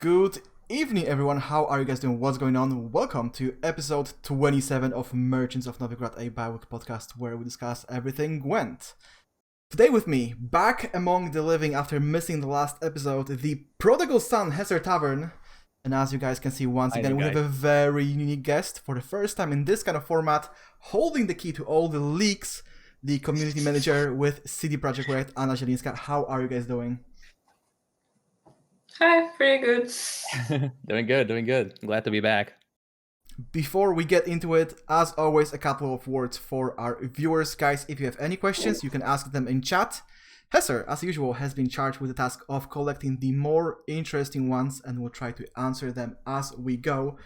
Good evening, everyone. How are you guys doing? What's going on? Welcome to episode 27 of Merchants of Novigrad, a bi-weekly podcast where we discuss everything Gwent. Today with me, back among the living after missing the last episode, the prodigal son, Hesser Tavern. And as you guys can see, once again, we have a very unique guest for the first time in this kind of format, holding the key to all the leaks, the community manager with CD Projekt Red, Anna Zielinska. How are you guys doing? Hi, pretty good. Doing good. Glad to be back. Before we get into it, as always, a couple of words for our viewers. Guys, if you have any questions, you can ask them in chat. Hesser, as usual, has been charged with the task of collecting the more interesting ones and will try to answer them as we go.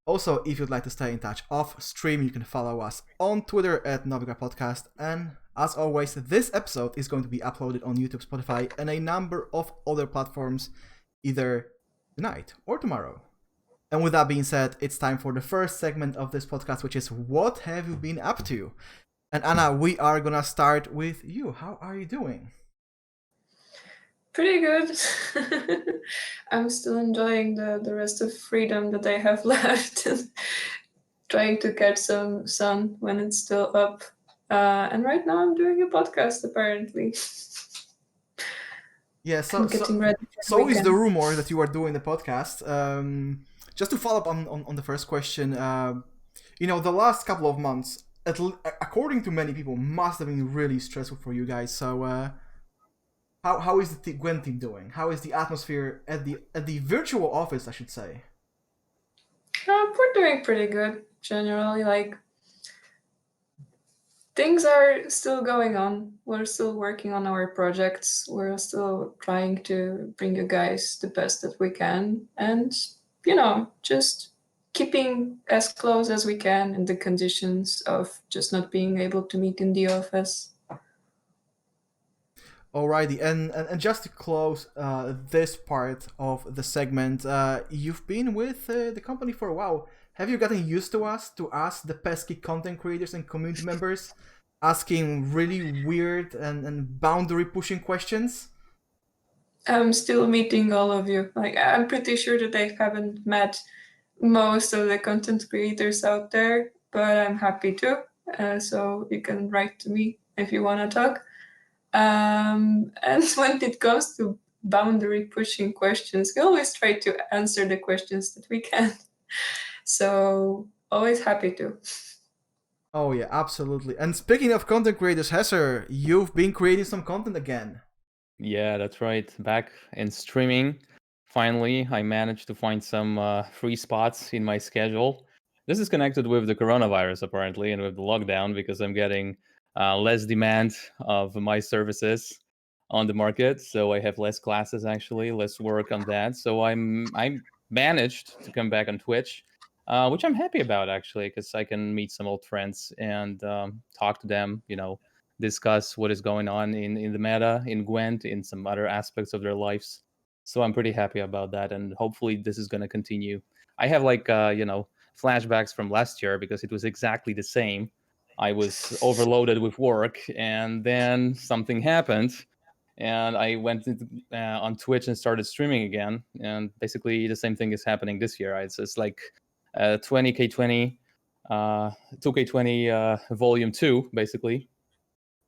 Also, if you'd like to stay in touch off stream, you can follow us on Twitter at Novigrad Podcast. And as always, this episode is going to be uploaded on YouTube, Spotify, and a number of other platforms either tonight or tomorrow. And with that being said, it's time for the first segment of this podcast, which is what have you been up to? And Anna, we are gonna start with you. How are you doing? Pretty good. I'm still enjoying the rest of freedom that I have left and trying to catch some sun when it's still up. And right now I'm doing a podcast apparently. Yeah, so is the rumor that you are doing the podcast. Just to follow up on the first question, the last couple of months, according to many people, must have been really stressful for you guys. So, how is the Gwent team doing? How is the atmosphere at the virtual office, I should say? We're doing pretty good generally. Like, things are still going on. We're still working on our projects. We're still trying to bring you guys the best that we can. And, just keeping as close as we can in the conditions of just not being able to meet in the office. Alrighty, and just to close this part of the segment, you've been with the company for a while. Have you gotten used to us, the pesky content creators and community members, asking really weird and boundary-pushing questions? I'm still meeting all of you. Like, I'm pretty sure that I haven't met most of the content creators out there, but I'm happy to. So you can write to me if you want to talk. And when it comes to boundary-pushing questions, we always try to answer the questions that we can. So always happy to. Oh yeah, absolutely. And speaking of content creators, Hesser, you've been creating some content again. Yeah, that's right. Back in streaming. Finally, I managed to find some free spots in my schedule. This is connected with the coronavirus, apparently, and with the lockdown, because I'm getting less demand of my services on the market. So I have less classes, actually, less work on that. So I managed to come back on Twitch. Which I'm happy about, actually, because I can meet some old friends and talk to them, discuss what is going on in the meta, in Gwent, in some other aspects of their lives. So I'm pretty happy about that, and hopefully this is going to continue. I have flashbacks from last year because it was exactly the same. I was overloaded with work, and then something happened, and I went on Twitch and started streaming again, and basically the same thing is happening this year. It's like 20K20, 2K20 Volume 2, basically.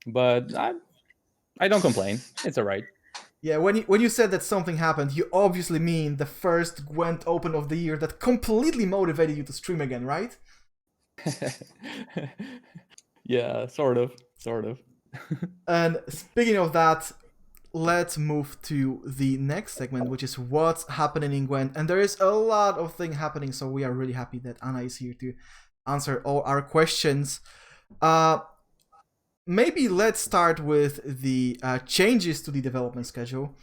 But I don't complain. It's all right. Yeah, when you said that something happened, you obviously mean the first Gwent Open of the year that completely motivated you to stream again, right? Yeah, sort of. And speaking of that, let's move to the next segment, which is what's happening in Gwent. And there is a lot of things happening, so we are really happy that Anna is here to answer all our questions. Maybe let's start with the changes to the development schedule.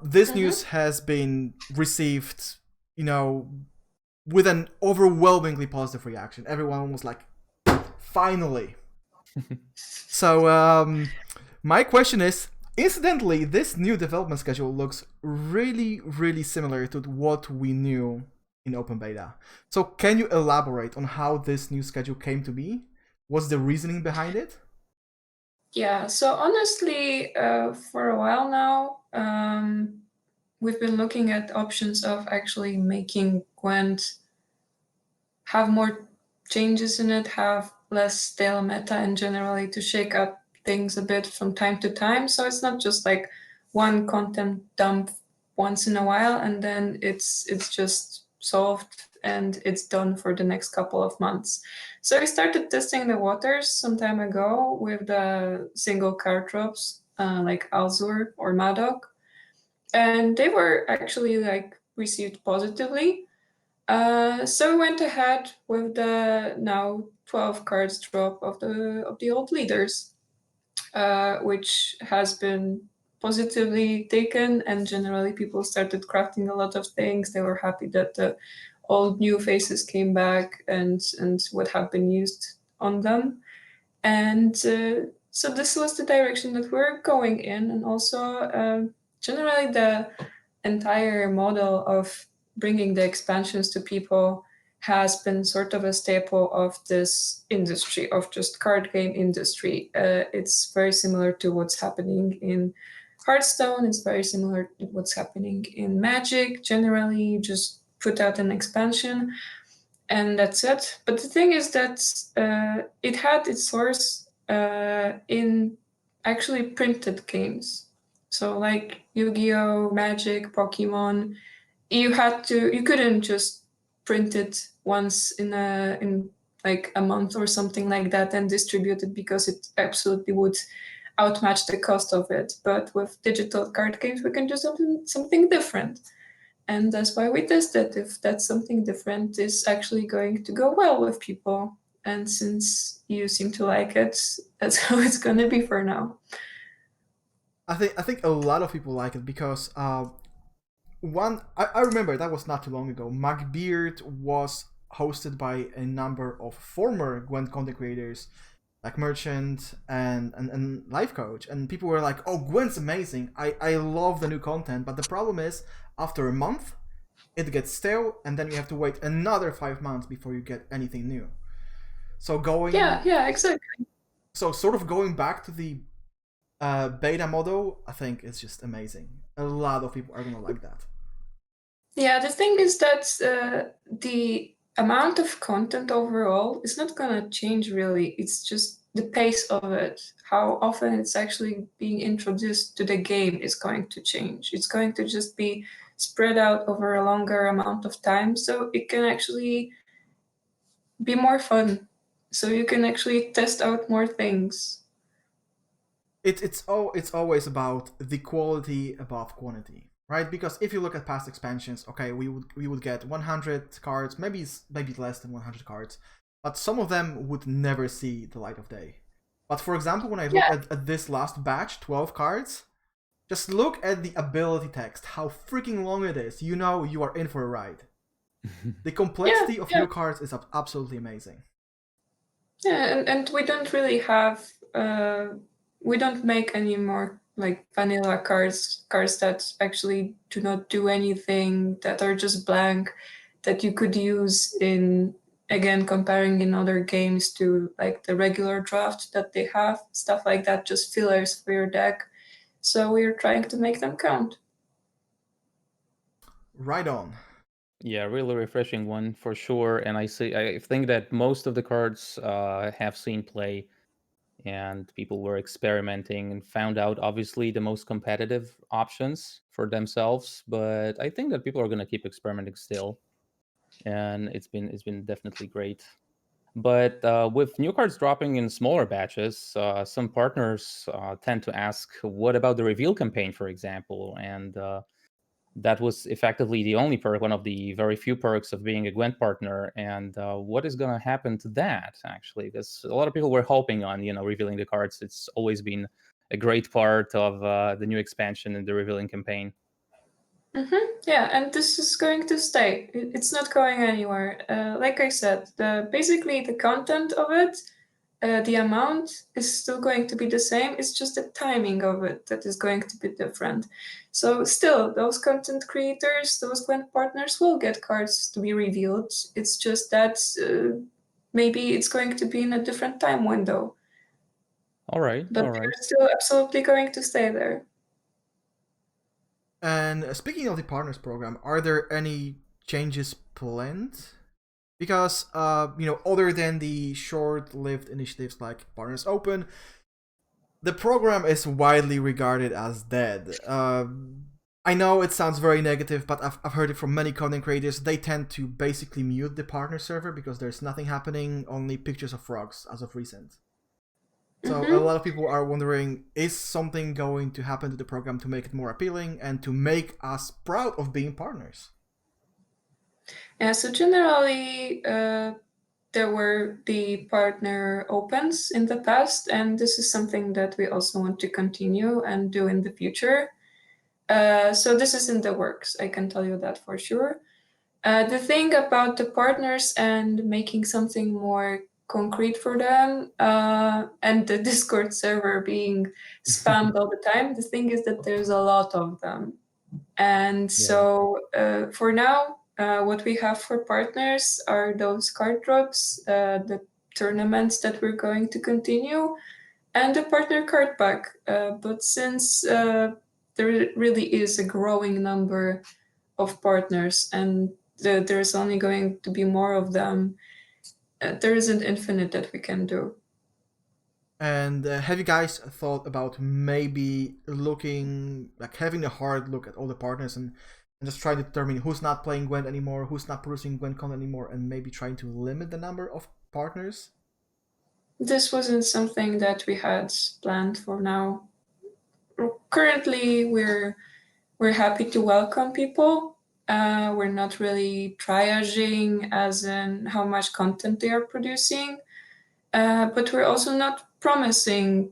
This news has been received, with an overwhelmingly positive reaction. Everyone was like, finally. So my question is, incidentally, this new development schedule looks really, really similar to what we knew in open beta. So can you elaborate on how this new schedule came to be? What's the reasoning behind it? Yeah, so honestly, for a while now, we've been looking at options of actually making Gwent have more changes in it, have less stale meta, and generally to shake up things a bit from time to time. So it's not just like one content dump once in a while and then it's just solved and it's done for the next couple of months. So we started testing the waters some time ago with the single card drops like Alzur or Madoc, and they were actually like received positively. So we went ahead with the now 12 cards drop of the old leaders, which has been positively taken, and generally people started crafting a lot of things. They were happy that the old new faces came back and would have been used on them. And so this was the direction that we're going in, and also generally the entire model of bringing the expansions to people has been sort of a staple of this industry, of just card game industry. It's very similar to what's happening in Hearthstone. It's very similar to what's happening in Magic. Generally, you just put out an expansion and that's it. But the thing is that it had its source in actually printed games. So like Yu-Gi-Oh, Magic, Pokemon, you couldn't just print it once in like a month or something like that and distribute it because it absolutely would outmatch the cost of it. But with digital card games, we can do something different. And that's why we tested if that something different is actually going to go well with people. And since you seem to like it, that's how it's going to be for now. I think a lot of people like it because I remember that was not too long ago. Magbeard was hosted by a number of former Gwent content creators like Merchant and Life Coach, and people were like, "Oh, Gwent's amazing! I love the new content." But the problem is, after a month, it gets stale, and then you have to wait another 5 months before you get anything new. So yeah, exactly. So sort of going back to the beta model, I think it's just amazing. A lot of people are gonna like that. Yeah, the thing is that the amount of content overall is not going to change really. It's just the pace of it. How often it's actually being introduced to the game is going to change. It's going to just be spread out over a longer amount of time, so it can actually be more fun. So you can actually test out more things. It's always about the quality above quantity, right? Because if you look at past expansions, okay, we would get 100 cards, maybe less than 100 cards, but some of them would never see the light of day. But for example, when I look at this last batch, 12 cards, just look at the ability text, how freaking long it is. You know you are in for a ride. The complexity of new cards is absolutely amazing. Yeah, and we don't really have we don't make any more like vanilla cards that actually do not do anything, that are just blank, that you could use in, again, comparing in other games to like the regular draft that they have, stuff like that, just fillers for your deck. So we're trying to make them count. Right on. Yeah, really refreshing one for sure. And I think that most of the cards have seen play, and people were experimenting and found out obviously the most competitive options for themselves. But I think that people are going to keep experimenting still, and it's been definitely great. But with new cards dropping in smaller batches, some partners tend to ask, "What about the reveal campaign, for example?" And that was effectively the only perk, one of the very few perks of being a Gwent partner. And what is going to happen to that, actually? Because a lot of people were hoping on, revealing the cards. It's always been a great part of the new expansion and the revealing campaign. Yeah, and this is going to stay. It's not going anywhere. Like I said, basically the content of it, the amount is still going to be the same. It's just the timing of it that is going to be different. So still, those content creators, those Gwent partners will get cards to be revealed. It's just that maybe it's going to be in a different time window. All right. But they're still absolutely going to stay there. And speaking of the partners program, are there any changes planned? Because other than the short-lived initiatives like Partners Open, the program is widely regarded as dead. I know it sounds very negative, but I've heard it from many content creators. They tend to basically mute the partner server because there's nothing happening, only pictures of frogs as of recent. So a lot of people are wondering, is something going to happen to the program to make it more appealing and to make us proud of being partners? Yeah, so generally, there were the partner opens in the past, and this is something that we also want to continue and do in the future. So this is in the works, I can tell you that for sure. The thing about the partners and making something more concrete for them, and the Discord server being spammed all the time, the thing is that there's a lot of them. And so for now, what we have for partners are those card drops, the tournaments that we're going to continue, and the partner card pack. But since there really is a growing number of partners and there's only going to be more of them, there isn't infinite that we can do. And have you guys thought about maybe having a hard look at all the partners and just trying to determine who's not playing Gwent anymore, who's not producing Gwent content anymore, and maybe trying to limit the number of partners? This wasn't something that we had planned for now. Currently, we're happy to welcome people. We're not really triaging as in how much content they are producing, but we're also not promising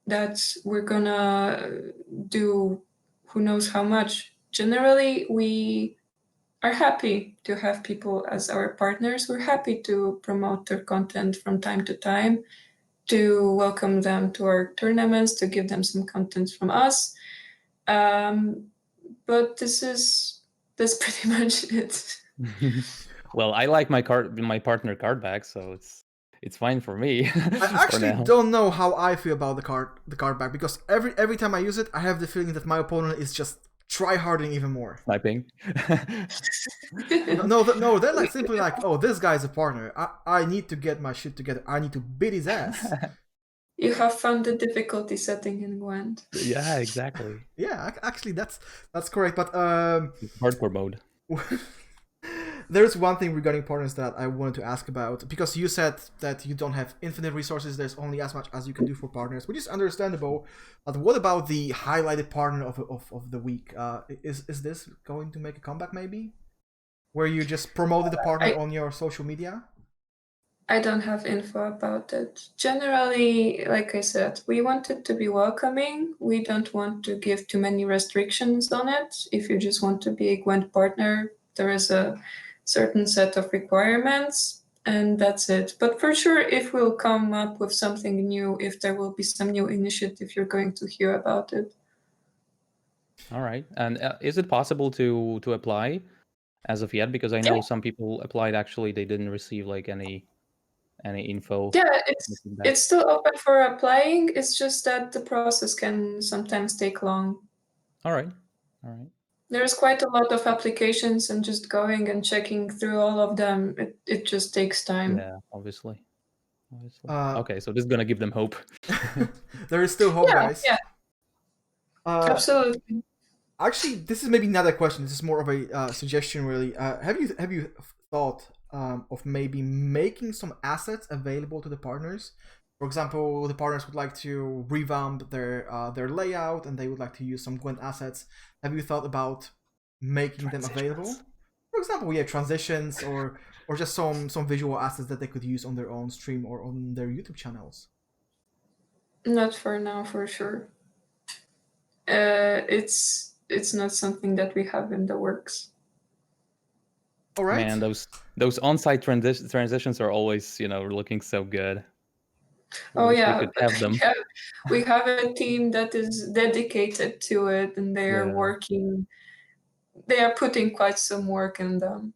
that we're gonna do who knows how much. Generally, we are happy to have people as our partners. We're happy to promote their content from time to time, to welcome them to our tournaments, to give them some content from us. But that's pretty much it. Well, I like my partner card back, so it's fine for me. I actually don't know how I feel about the card back, because every time I use it, I have the feeling that my opponent is just try-harding even more. Sniping. No, they're like simply like, oh, this guy's a partner. I need to get my shit together. I need to beat his ass. You have found the difficulty setting in Gwent. Yeah, exactly. Yeah, actually, that's correct. But hardcore mode. There's one thing regarding partners that I wanted to ask about, because you said that you don't have infinite resources. There's only as much as you can do for partners, which is understandable. But what about the highlighted partner of the week? Is this going to make a comeback maybe? Where you just promoted the partner on your social media? I don't have info about it. Generally, like I said, we want it to be welcoming. We don't want to give too many restrictions on it. If you just want to be a Gwent partner, there is a certain set of requirements, and that's it. But for sure, if we'll come up with something new, if there will be some new initiative, you're going to hear about it. All right. And is it possible to apply as of yet? Because I know some people applied, actually they didn't receive like any info. Yeah, it's still open for applying. It's just that the process can sometimes take long. All right. There's quite a lot of applications, and just going and checking through all of them, it just takes time. Yeah, obviously. Okay, so this is gonna give them hope. There is still hope, guys. Yeah. Absolutely. Actually, this is maybe not a question. This is more of a suggestion, really. Have you thought of maybe making some assets available to the partners? For example, the partners would like to revamp their layout, and they would like to use some Gwent assets. Have you thought about making them available? For example, transitions or just some visual assets that they could use on their own stream or on their YouTube channels. Not for now, for sure. It's not something that we have in the works. All right. Man, those on-site transitions are always, looking so good. Oh yeah, we could have them. We have a team that is dedicated to it, and they are working. They are putting quite some work in them.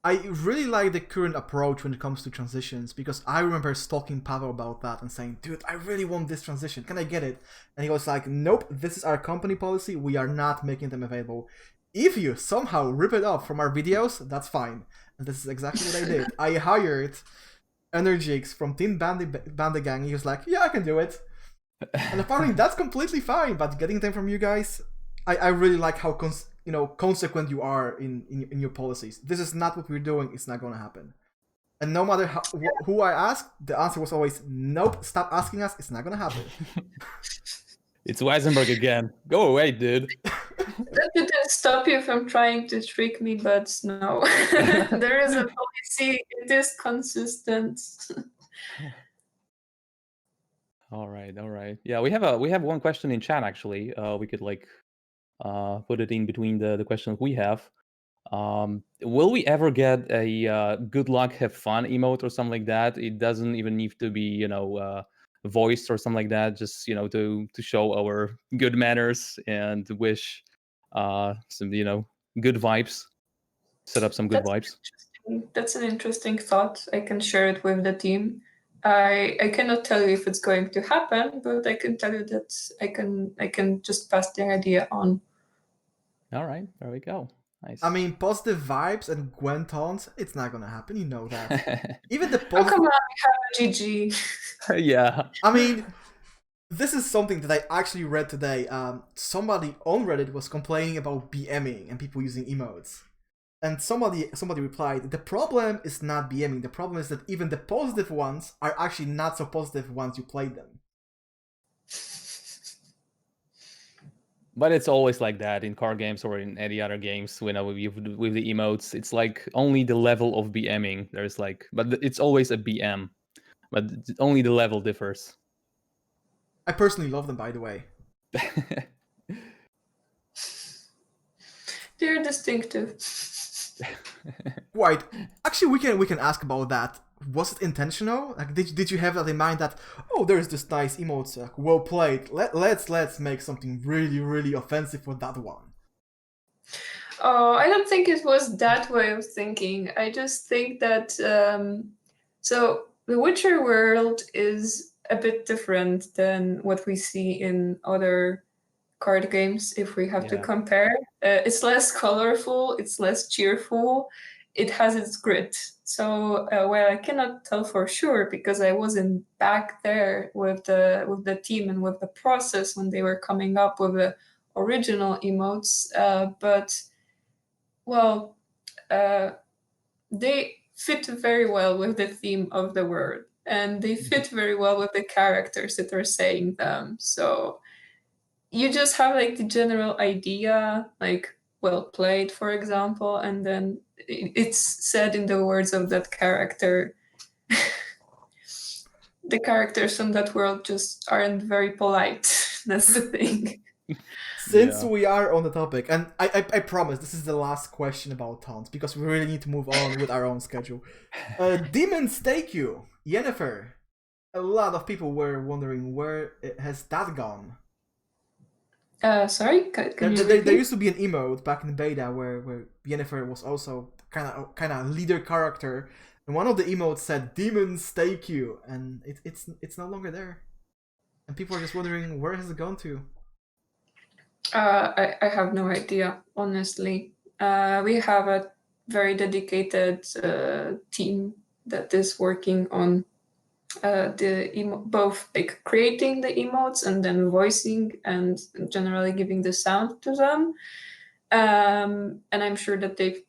I really like the current approach when it comes to transitions, because I remember stalking Pavel about that and saying, dude, I really want this transition. Can I get it? And he was like, nope, this is our company policy. We are not making them available. If you somehow rip it off from our videos, that's fine. And this is exactly what I did. I hired Energix from Team Bandigang. He was like, yeah, I can do it. And apparently that's completely fine, but getting them from you guys, I really like how consequent you are in your policies. This is not what we're doing. It's not going to happen. And no matter who I asked, the answer was always, nope, stop asking us. It's not going to happen. It's Weissenberg again. Go away, dude. That didn't stop you from trying to trick me, but no. There is a policy. It is consistent. All right. Yeah, we have one question in chat actually. We could put it in between the questions we have. Will we ever get a good luck, have fun emote or something like that? It doesn't even need to be, voiced or something like that. Just, to show our good manners and wish some, good vibes. Set up some good vibes. That's an interesting thought. I can share it with the team. I cannot tell you if it's going to happen, but I can tell you that I can just pass the idea on. All right, there we go. Nice. I mean, positive vibes and Gwent taunts, it's not gonna happen. You know that. Even the Oh, come on, we have a GG. Yeah. I mean, this is something that I actually read today. Somebody on Reddit was complaining about BMing and people using emotes. And somebody replied, the problem is not BMing. The problem is that even the positive ones are actually not so positive once you play them. But it's always like that in card games or in any other games. With the emotes, it's like only the level of BMing. There's but it's always a BM, but only the level differs. I personally love them, by the way. They're distinctive. Quite. Actually, we can ask about that. Was it intentional? Like, did you have that in mind that, oh, there's this nice emote, well played. Let's make something really, really offensive for that one. Oh, I don't think it was that way of thinking. I just think that so the Witcher world is a bit different than what we see in other card games, if we have to compare. It's less colorful, it's less cheerful, it has its grit. So while I cannot tell for sure because I wasn't back there with the team and with the process when they were coming up with the original emotes, but well, they fit very well with the theme of the word, and they fit very well with the characters that are saying them. So you just have the general idea, well played, for example, and then it's said in the words of that character. The characters from that world just aren't very polite. That's the thing. Since we are on the topic, and I promise this is the last question about taunts, because we really need to move on with our own schedule. Demons Take You, Yennefer. A lot of people were wondering where has that gone. Sorry, can you there used to be an emote back in the beta where Yennefer was also kind of leader character, and one of the emotes said "Demons Take You," and it's no longer there, and people are just wondering where has it gone to. I have no idea, honestly. We have a very dedicated team that is working on both creating the emotes and then voicing and generally giving the sound to them. And I'm sure that they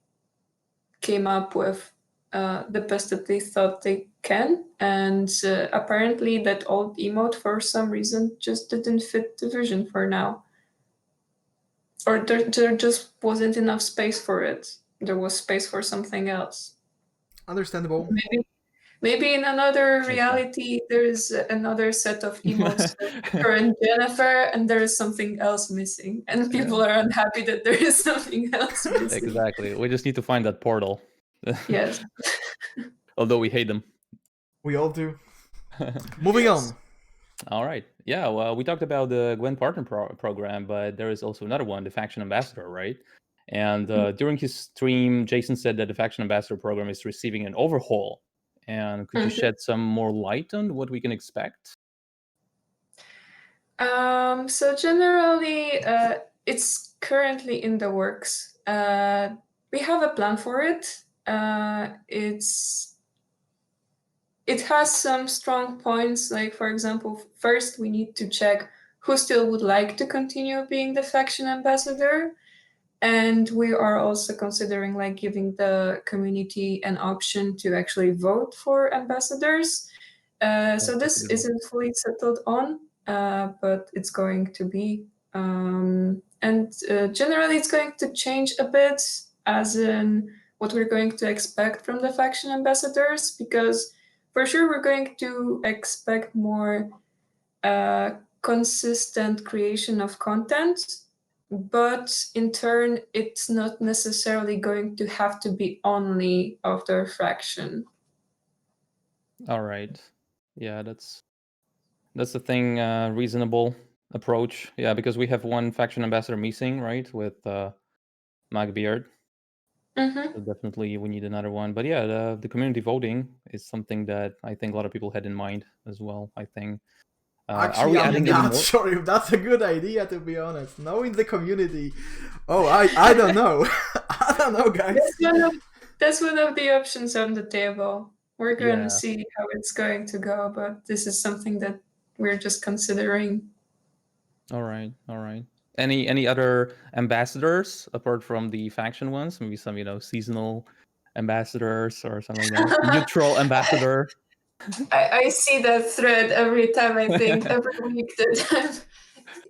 came up with the best that they thought they can. And apparently that old emote for some reason just didn't fit the vision for now. Or there just wasn't enough space for it. There was space for something else. Understandable. Maybe in another reality, there's another set of emotes for and Jennifer, and there is something else missing, and people are unhappy that there is something else missing. Exactly. We just need to find that portal. Yes. Although we hate them. We all do. Moving on. All right. Yeah, well, we talked about the Gwent Partner Program, but there is also another one, the Faction Ambassador, right? And during his stream, Jason said that the Faction Ambassador program is receiving an overhaul. And could you shed some more light on what we can expect? So generally, it's currently in the works. We have a plan for it. It has some strong points. Like, for example, first we need to check who still would like to continue being the faction ambassador. And we are also considering like giving the community an option to actually vote for ambassadors. So this isn't fully settled on, but it's going to be. And generally, it's going to change a bit, as in what we're going to expect from the faction ambassadors, because for sure we're going to expect more consistent creation of content, but in turn, it's not necessarily going to have to be only of their faction. All right. Yeah, that's the thing. Reasonable approach. Yeah, because we have one faction ambassador missing, right, with Magbeard. So definitely we need another one. But yeah, the community voting is something that I think a lot of people had in mind as well, I think. Actually, I'm not sure if that's a good idea, to be honest. Knowing the community, I don't know. I don't know, guys. That's one of the options on the table. We're going to see how it's going to go, but this is something that we're just considering. All right. Any other ambassadors apart from the faction ones? Maybe some, seasonal ambassadors or something like that. Neutral ambassador. I see that thread every time, I think, every week.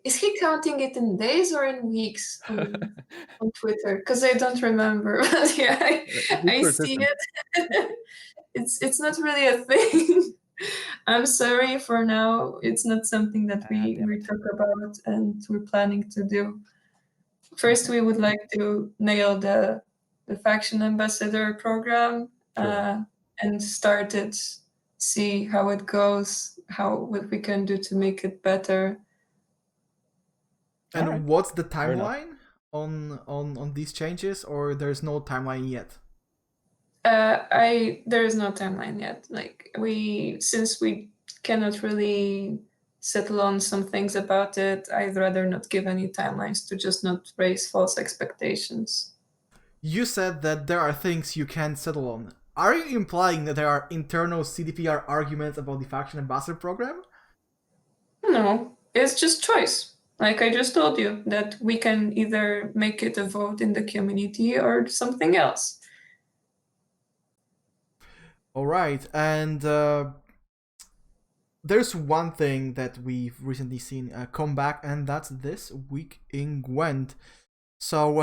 Is he counting it in days or in weeks on Twitter? Because I don't remember. But yeah, I see it. It's not really a thing. I'm sorry for now. It's not something that we talk about and we're planning to do. First, we would like to nail the faction ambassador program and start it, see how it goes, what we can do to make it better. And what's the timeline on these changes, or there's no timeline yet? There is no timeline yet. Like since we cannot really settle on some things about it, I'd rather not give any timelines to just not raise false expectations. You said that there are things you can't settle on. Are you implying that there are internal CDPR arguments about the faction ambassador program? No, it's just choice. Like I just told you, that we can either make it a vote in the community or something else. All right, and there's one thing that we've recently seen come back, and that's this week in Gwent. So,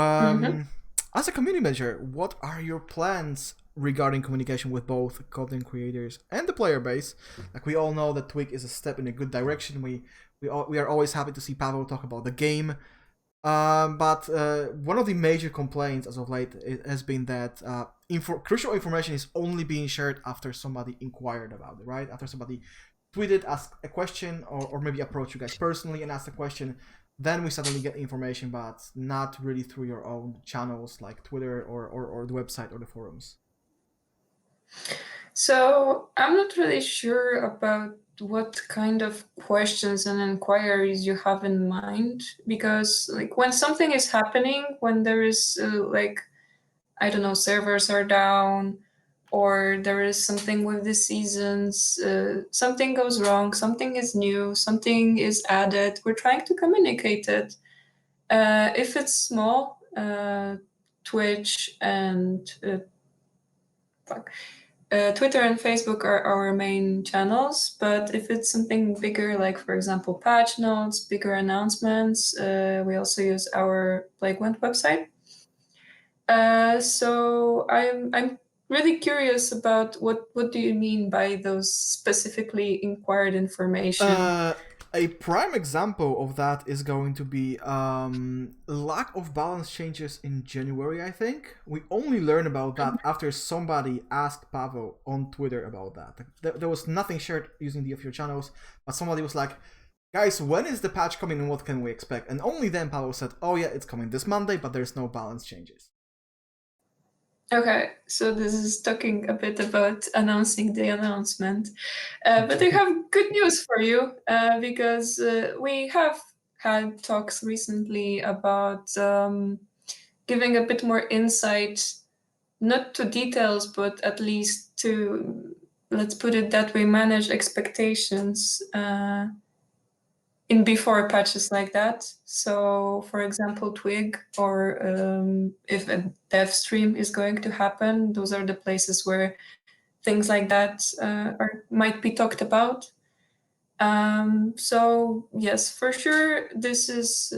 as a community manager, what are your plans regarding communication with both content creators and the player base? Like, we all know that Twig is a step in a good direction. We are always happy to see Pavel talk about the game. But one of the major complaints as of late has been that crucial information is only being shared after somebody inquired about it, right? After somebody tweeted, asked a question, or maybe approached you guys personally and asked a question, then we suddenly get information, but not really through your own channels like Twitter or the website or the forums. So I'm not really sure about what kind of questions and inquiries you have in mind, because like when something is happening, when there is I don't know, servers are down, or there is something with the seasons, something goes wrong, something is new, something is added, we're trying to communicate it. If it's small, Twitch and Twitter and Facebook are our main channels, but if it's something bigger, like for example patch notes, bigger announcements, we also use our Gwent website. So I'm really curious about what do you mean by those specifically inquired information? A prime example of that is going to be lack of balance changes in January, I think. We only learned about that after somebody asked Pavel on Twitter about that. There was nothing shared using the official channels, but somebody was like, guys, when is the patch coming and what can we expect? And only then Paolo said, oh yeah, it's coming this Monday, but there's no balance changes. Okay, so this is talking a bit about announcing the announcement. But I have good news for you because we have had talks recently about giving a bit more insight, not to details, but at least to, let's put it that way, manage expectations in before patches like that. So, for example, Twig, or if a dev stream is going to happen, those are the places where things like that might be talked about. So yes, for sure, this is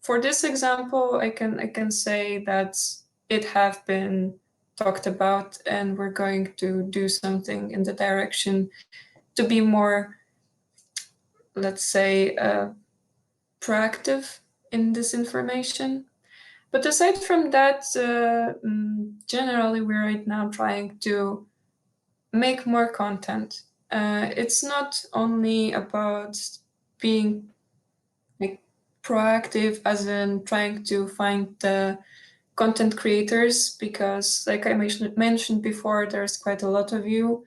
for this example, I can say that it have been talked about, and we're going to do something in the direction to be more, let's say, proactive in this information. But aside from that, generally, we're right now trying to make more content. It's not only about being like proactive, as in trying to find the content creators, because, like I mentioned before, there's quite a lot of you.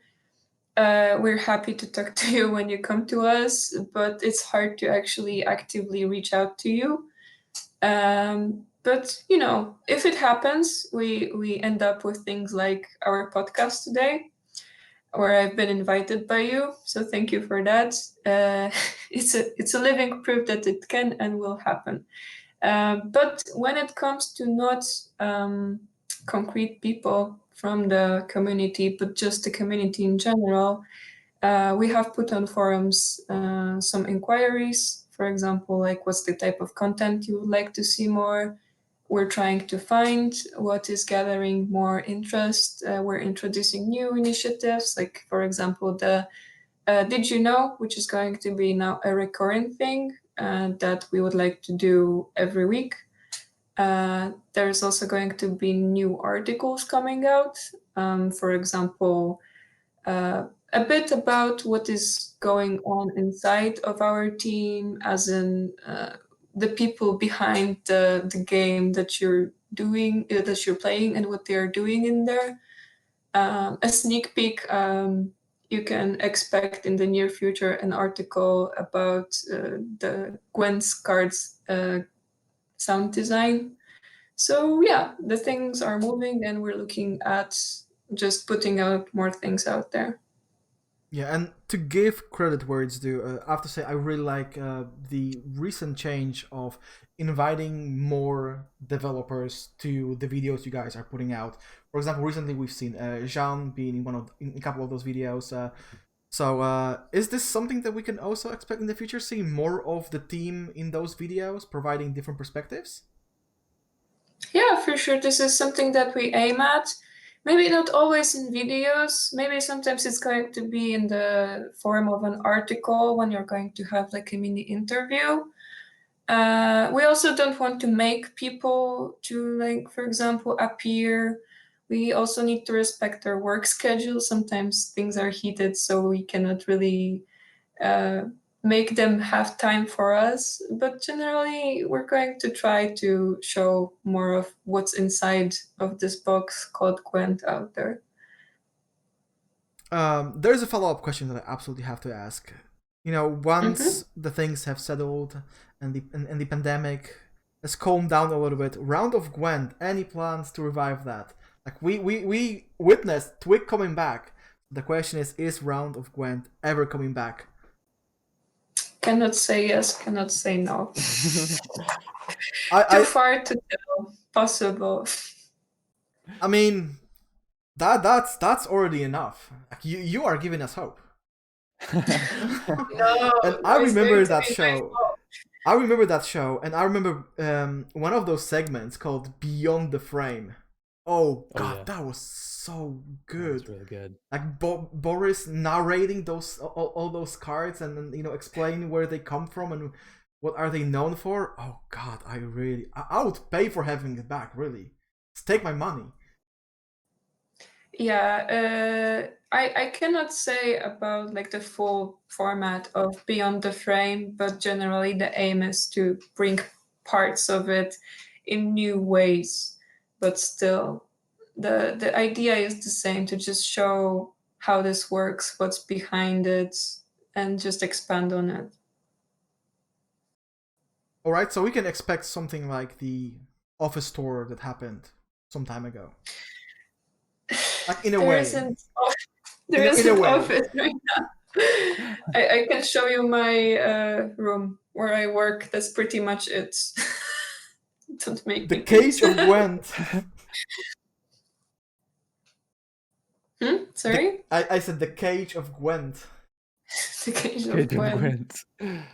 We're happy to talk to you when you come to us, but it's hard to actually actively reach out to you. But you know, if it happens, we end up with things like our podcast today, where I've been invited by you. So thank you for that. It's a living proof that it can and will happen. But when it comes to not concrete people from the community, but just the community in general, we have put on forums some inquiries. For example, like what's the type of content you would like to see more? We're trying to find what is gathering more interest. We're introducing new initiatives, like, for example, the Did You Know, which is going to be now a recurring thing that we would like to do every week. There's also going to be new articles coming out. For example, a bit about what is going on inside of our team, as in the people behind the game that you're doing, that you're playing, and what they are doing in there. A sneak peek, you can expect in the near future an article about the Gwent's cards sound design. So yeah, the things are moving, and we're looking at just putting out more things out there. Yeah, and to give credit where it's due, I have to say I really like the recent change of inviting more developers to the videos you guys are putting out. For example, recently we've seen Jean being in a couple of those videos. So is this something that we can also expect in the future? See more of the team in those videos, providing different perspectives? Yeah, for sure. This is something that we aim at. Maybe not always in videos. Maybe sometimes it's going to be in the form of an article when you're going to have like a mini interview. We also don't want to make people to, like, for example, appear. We also need to respect their work schedule. Sometimes things are heated, so we cannot really uh, make them have time for us. But generally, we're going to try to show more of what's inside of this box called Gwent out there. There's a follow-up question that I absolutely have to ask. You know, once the things have settled and the pandemic has calmed down a little bit, Round of Gwent, any plans to revive that? Like we witnessed Twig coming back. The question is Round of Gwent ever coming back? Cannot say yes, cannot say no. I Too far to tell. Possible. I mean that's already enough. Like you are giving us hope. No, And I it's going remember to that be show. I remember that show, and I remember one of those segments called Beyond the Frame. Oh god, yeah. that was so That good. was really good. Like Boris narrating those all those cards, and then, you know, explaining where they come from and what are they known for. Oh god, I would pay for having it back. Really, just take my money. Yeah, I cannot say about like the full format of Beyond the Frame, but generally the aim is to bring parts of it in new ways. But still, the idea is the same, to just show how this works, what's behind it, and just expand on it. All right, so we can expect something like the office tour that happened some time ago. Like in a There way. isn't there In a isn't way. office right now. I can show you my room where I work. That's pretty much it. Don't make The me cage think. of Gwent. Sorry? I said the cage of Gwent. The cage of Cage of Gwent. Gwent.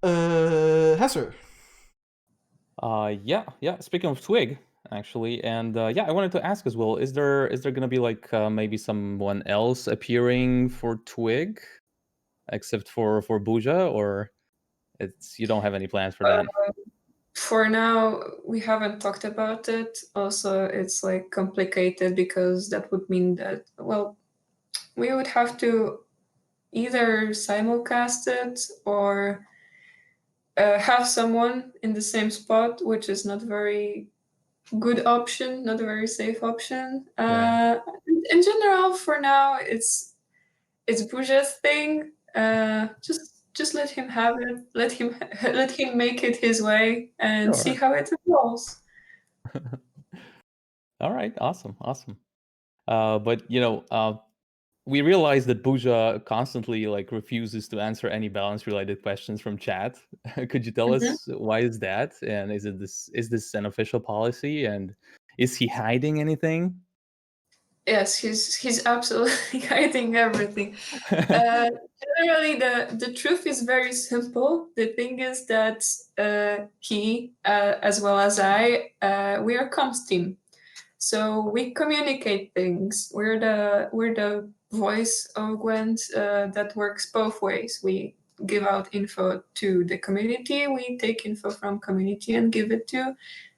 Hesser. Yeah. Speaking of Twig, actually, and yeah, I wanted to ask as well: is there gonna be like maybe someone else appearing for Twig, except for Buja, or you don't have any plans for that? For now, we haven't talked about it. Also, it's like complicated because that would mean that, well, we would have to either simulcast it or have someone in the same spot, which is not very good option, not a very safe option. Yeah. In general, for now, it's Buja's thing. Just let him have it. Let him make it his way and see Sure. how it evolves. All right. Awesome. But we realize that Buja constantly like refuses to answer any balance related questions from chat. Could you tell Mhm. us why is that? And is this an official policy? And is he hiding anything? Yes, he's absolutely hiding everything. Generally, the truth is very simple. The thing is that he, as well as I, we are comms team. So we communicate things. We're the voice of Gwent that works both ways. We give out info to the community. We take info from community and give it to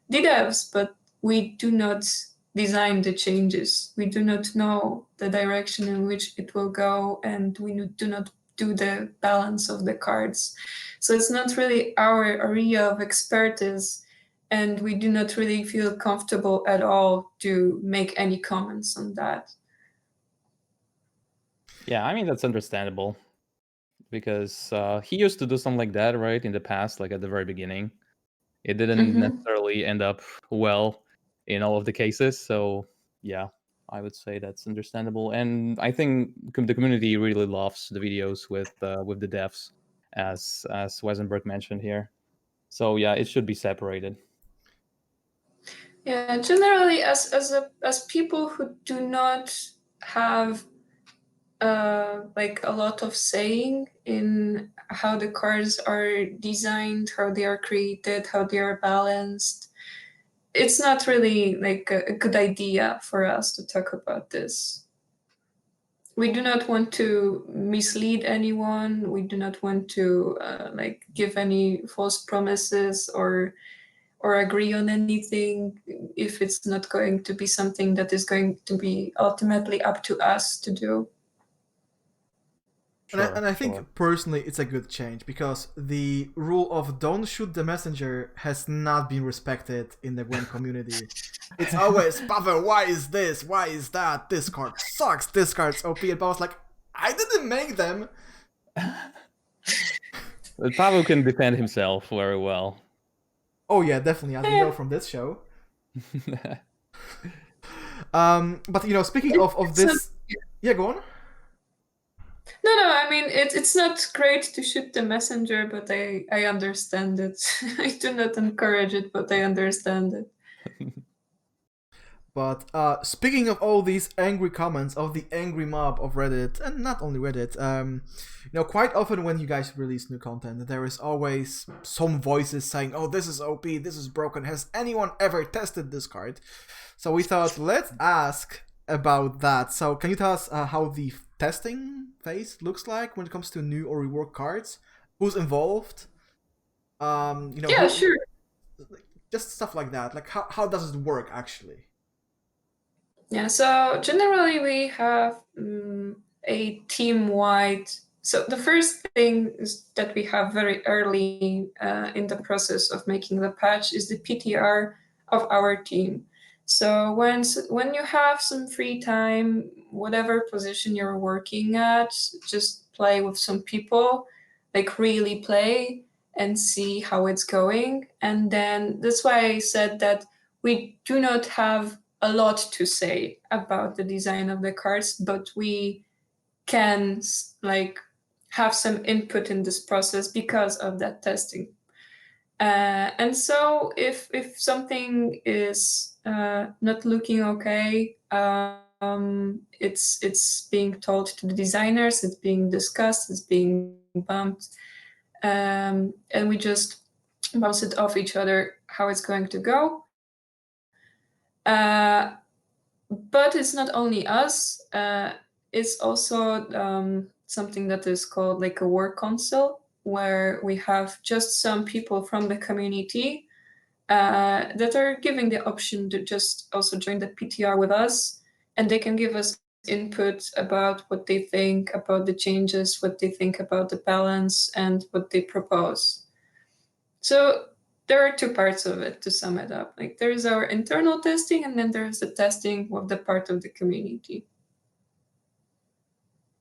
the devs, but we do not design the changes. We do not know the direction in which it will go, and we do not do the balance of the cards. So it's not really our area of expertise, and we do not really feel comfortable at all to make any comments on that. Yeah, I mean that's understandable because he used to do something like that, right, in the past, like at the very beginning. It didn't Mhm. necessarily end up well in all of the cases, so yeah, I would say that's understandable. And I think the community really loves the videos with the devs, as Weissenberg mentioned here. So yeah, it should be separated. Yeah, generally, as people who do not have like a lot of saying in how the cards are designed, how they are created, how they are balanced, it's not really like a good idea for us to talk about this. We do not want to mislead anyone. We do not want to like give any false promises or agree on anything if it's not going to be something that is going to be ultimately up to us to do. And I Sure. think personally it's a good change because the rule of don't shoot the messenger has not been respected in the Gwent community. It's always, Pavel, why is this? Why is that? This card sucks. This card's OP. And Pavel's like, I didn't make them. But Pavel can defend himself very well. Oh yeah, definitely, as we know from this show. But speaking of this, yeah, go on. No, I mean it's not great to shoot the messenger, but I understand it. I do not encourage it, but I understand it. But speaking of all these angry comments of the angry mob of Reddit, and not only Reddit, quite often when you guys release new content, there is always some voices saying, "Oh, this is OP, this is broken. Has anyone ever tested this card?" So we thought, let's ask about that. So can you tell us how the testing phase looks like when it comes to new or reworked cards? Who's involved? Yeah, sure. Just stuff like that. Like how does it work actually? Yeah, so generally we have a team-wide. So the first thing is that we have very early in the process of making the patch is the PTR of our team. So when you have some free time, whatever position you're working at, just play with some people, like really play and see how it's going. And then that's why I said that we do not have a lot to say about the design of the cards, but we can like have some input in this process because of that testing. And so if something is not looking okay, it's being told to the designers, it's being discussed, it's being bumped, and we just bounce it off each other how it's going to go. But it's not only us. It's also something that is called like a work council, where we have just some people from the community that are giving the option to just also join the PTR with us, and they can give us input about what they think about the changes, what they think about the balance, and what they propose. So there are two parts of it, to sum it up. Like there's our internal testing, and then there's the testing with the part of the community.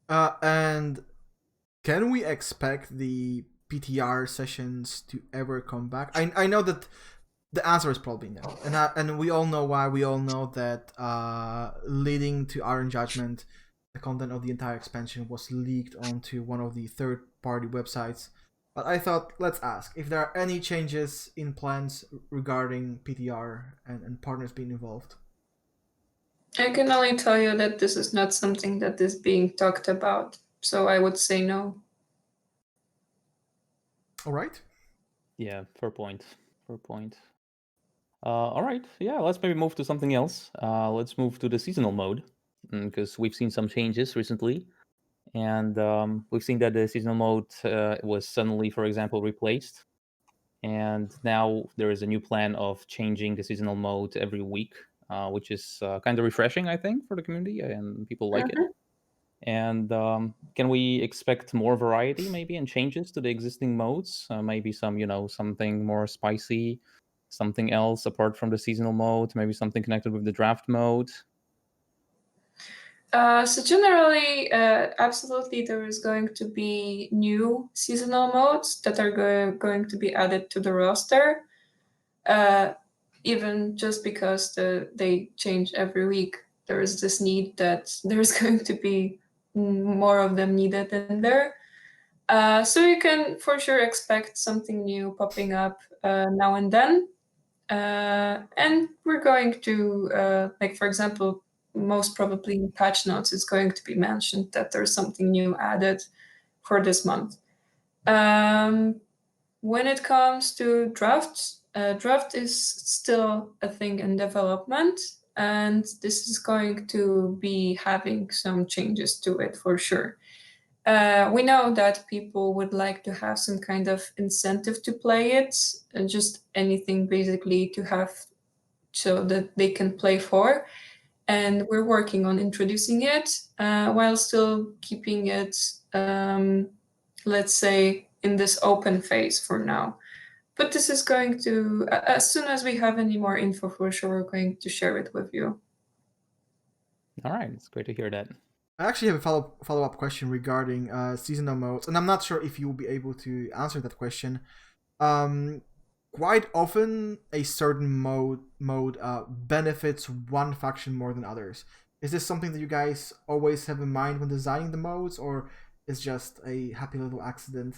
And can we expect the PTR sessions to ever come back? I know that the answer is probably no, and we all know why. We all know that leading to Iron Judgment, the content of the entire expansion was leaked onto one of the third-party websites. But I thought, let's ask if there are any changes in plans regarding PTR and partners being involved. I can only tell you that this is not something that is being talked about, so I would say no. All right. Yeah, fair point. Fair point. All right, yeah, let's maybe move to something else. Let's move to the seasonal mode, because we've seen some changes recently. And we've seen that the seasonal mode was suddenly, for example, replaced. And now there is a new plan of changing the seasonal mode every week, which is kind of refreshing, I think, for the community, and people like it. And can we expect more variety, maybe, and changes to the existing modes? Maybe some, something more spicy, something else apart from the seasonal mode, maybe something connected with the draft mode. So generally, absolutely, there is going to be new seasonal modes that are going to be added to the roster, even just because they change every week. There is this need that there's going to be more of them needed in there. So you can for sure expect something new popping up now and then. And we're going to, like, for example, most probably in patch notes, it's going to be mentioned that there's something new added for this month. When it comes to draft, draft is still a thing in development, and this is going to be having some changes to it for sure. We know that people would like to have some kind of incentive to play it, and just anything basically to have so that they can play for. And we're working on introducing it while still keeping it, let's say, in this open phase for now. But this is going to, as soon as we have any more info, for sure, we're going to share it with you. All right, it's great to hear that. I actually have a follow-up question regarding seasonal modes, and I'm not sure if you will be able to answer that question. Quite often, a certain mode benefits one faction more than others. Is this something that you guys always have in mind when designing the modes, or is just a happy little accident?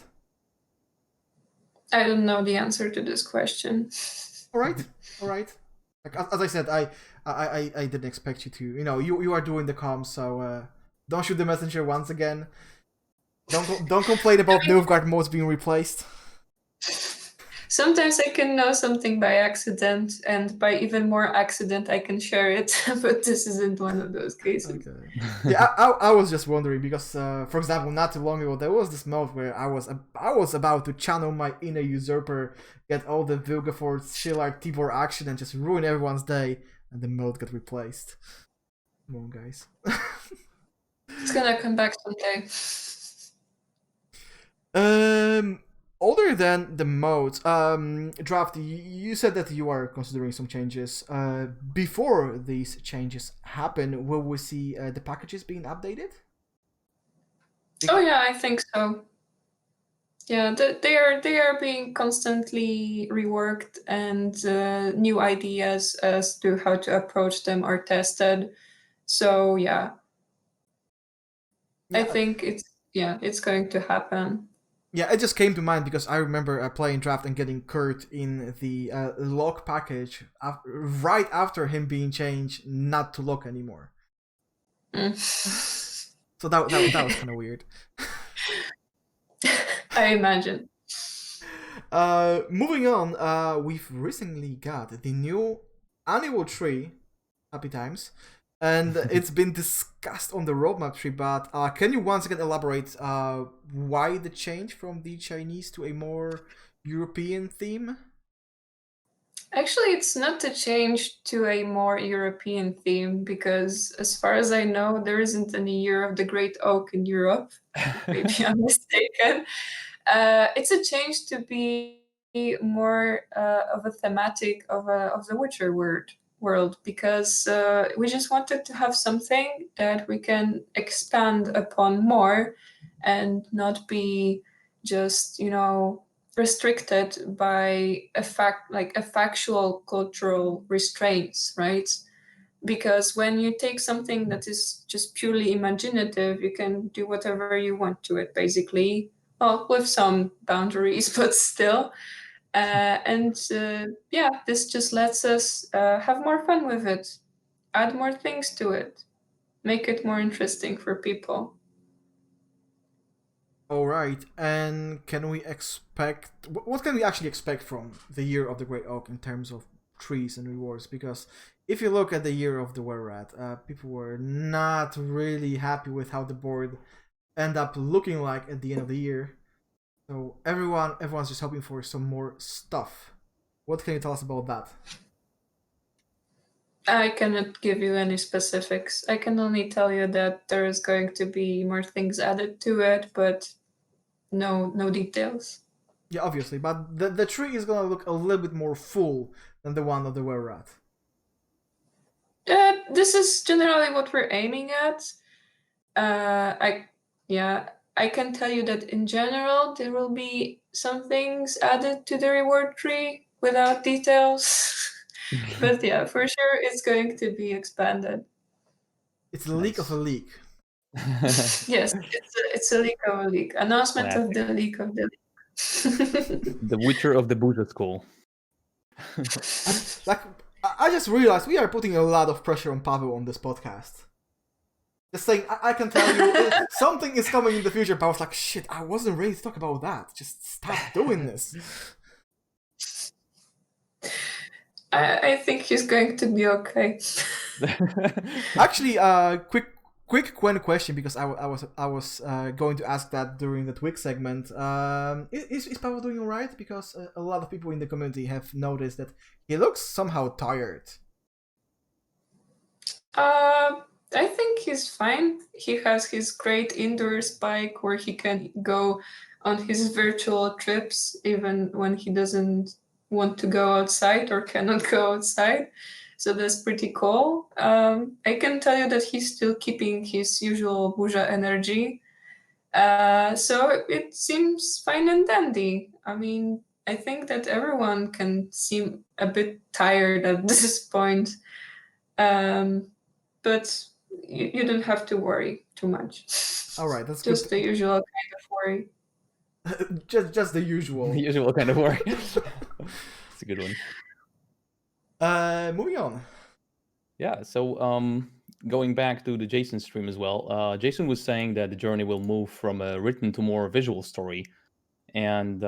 I don't know the answer to this question. All right. Like, as I said, I didn't expect you to. You are doing the comms, so don't shoot the messenger once again. Don't complain about Novigrad modes being replaced. Sometimes I can know something by accident, and by even more accident, I can share it. But this isn't one of those cases. Okay. Yeah, I was just wondering because, for example, not too long ago there was this mode where I was about to channel my inner usurper, get all the Vilgefortz, Shillard, Tibor action, and just ruin everyone's day, and the mode got replaced. Come on, guys. It's gonna come back someday. Other than the modes, Draft, you said that you are considering some changes. Before these changes happen, will we see the packages being updated? Oh yeah, I think so. Yeah, they are being constantly reworked, and new ideas as to how to approach them are tested. So yeah, I Yeah, think it's going to happen. yeah, it just came to mind because I remember playing Draft and getting Kurt in the lock package right after him being changed not to lock anymore. Mm. So that was kind of weird. I imagine. Moving on, we've recently got the new annual tree, happy times, and it's been discussed on the roadmap tree. But can you once again elaborate why the change from the Chinese to a more European theme? Actually, it's not a change to a more European theme because, as far as I know, there isn't any Year of the Great Oak in Europe. Maybe I'm mistaken. It's a change to be more of a thematic of the Witcher world because we just wanted to have something that we can expand upon more and not be just restricted by a factual cultural restraints, right? Because when you take something that is just purely imaginative, you can do whatever you want to it, basically. Well, with some boundaries, but still. Yeah, this just lets us have more fun with it, add more things to it, make it more interesting for people. All right, and can we expect what can we actually expect from the Year of the Great Oak in terms of trees and rewards? Because if you look at the Year of the Were Rat, people were not really happy with how the board end up looking like at the end of the year. So everyone's just hoping for some more stuff. What can you tell us about that? I cannot give you any specifics. I can only tell you that there is going to be more things added to it, but no details. Yeah, obviously, but the tree is gonna look a little bit more full than the one of the Were Rat. This is generally what we're aiming at. I yeah, I can tell you that in general there will be some things added to the reward tree without details. But yeah, for sure it's going to be expanded. It's a leak of a Nice. leak. Yes, it's a leak of a leak. Announcement of Classic. the leak of the leak. The Witcher of the Buddha school. Like, I just realized we are putting a lot of pressure on Pavel on this podcast. Just saying, I can tell you something is coming in the future, but I was like, shit, I wasn't ready to talk about that. Just stop doing this. I think he's going to be okay. Actually, quick Gwen question because I was going to ask that during the Twig segment. Is Pavel doing alright? Because a lot of people in the community have noticed that he looks somehow tired. I think he's fine. He has his great indoor bike where he can go on his virtual trips even when he doesn't want to go outside or cannot go outside. So that's pretty cool. I can tell you that he's still keeping his usual Buja energy. So it seems fine and dandy. I mean, I think that everyone can seem a bit tired at this point. But you don't have to worry too much. All right, that's Just the good. usual kind of worry. just the usual. The usual kind of worry. It's a good one. Moving on. Yeah, so going back to the Jason stream as well, Jason was saying that the journey will move from a written to more visual story, and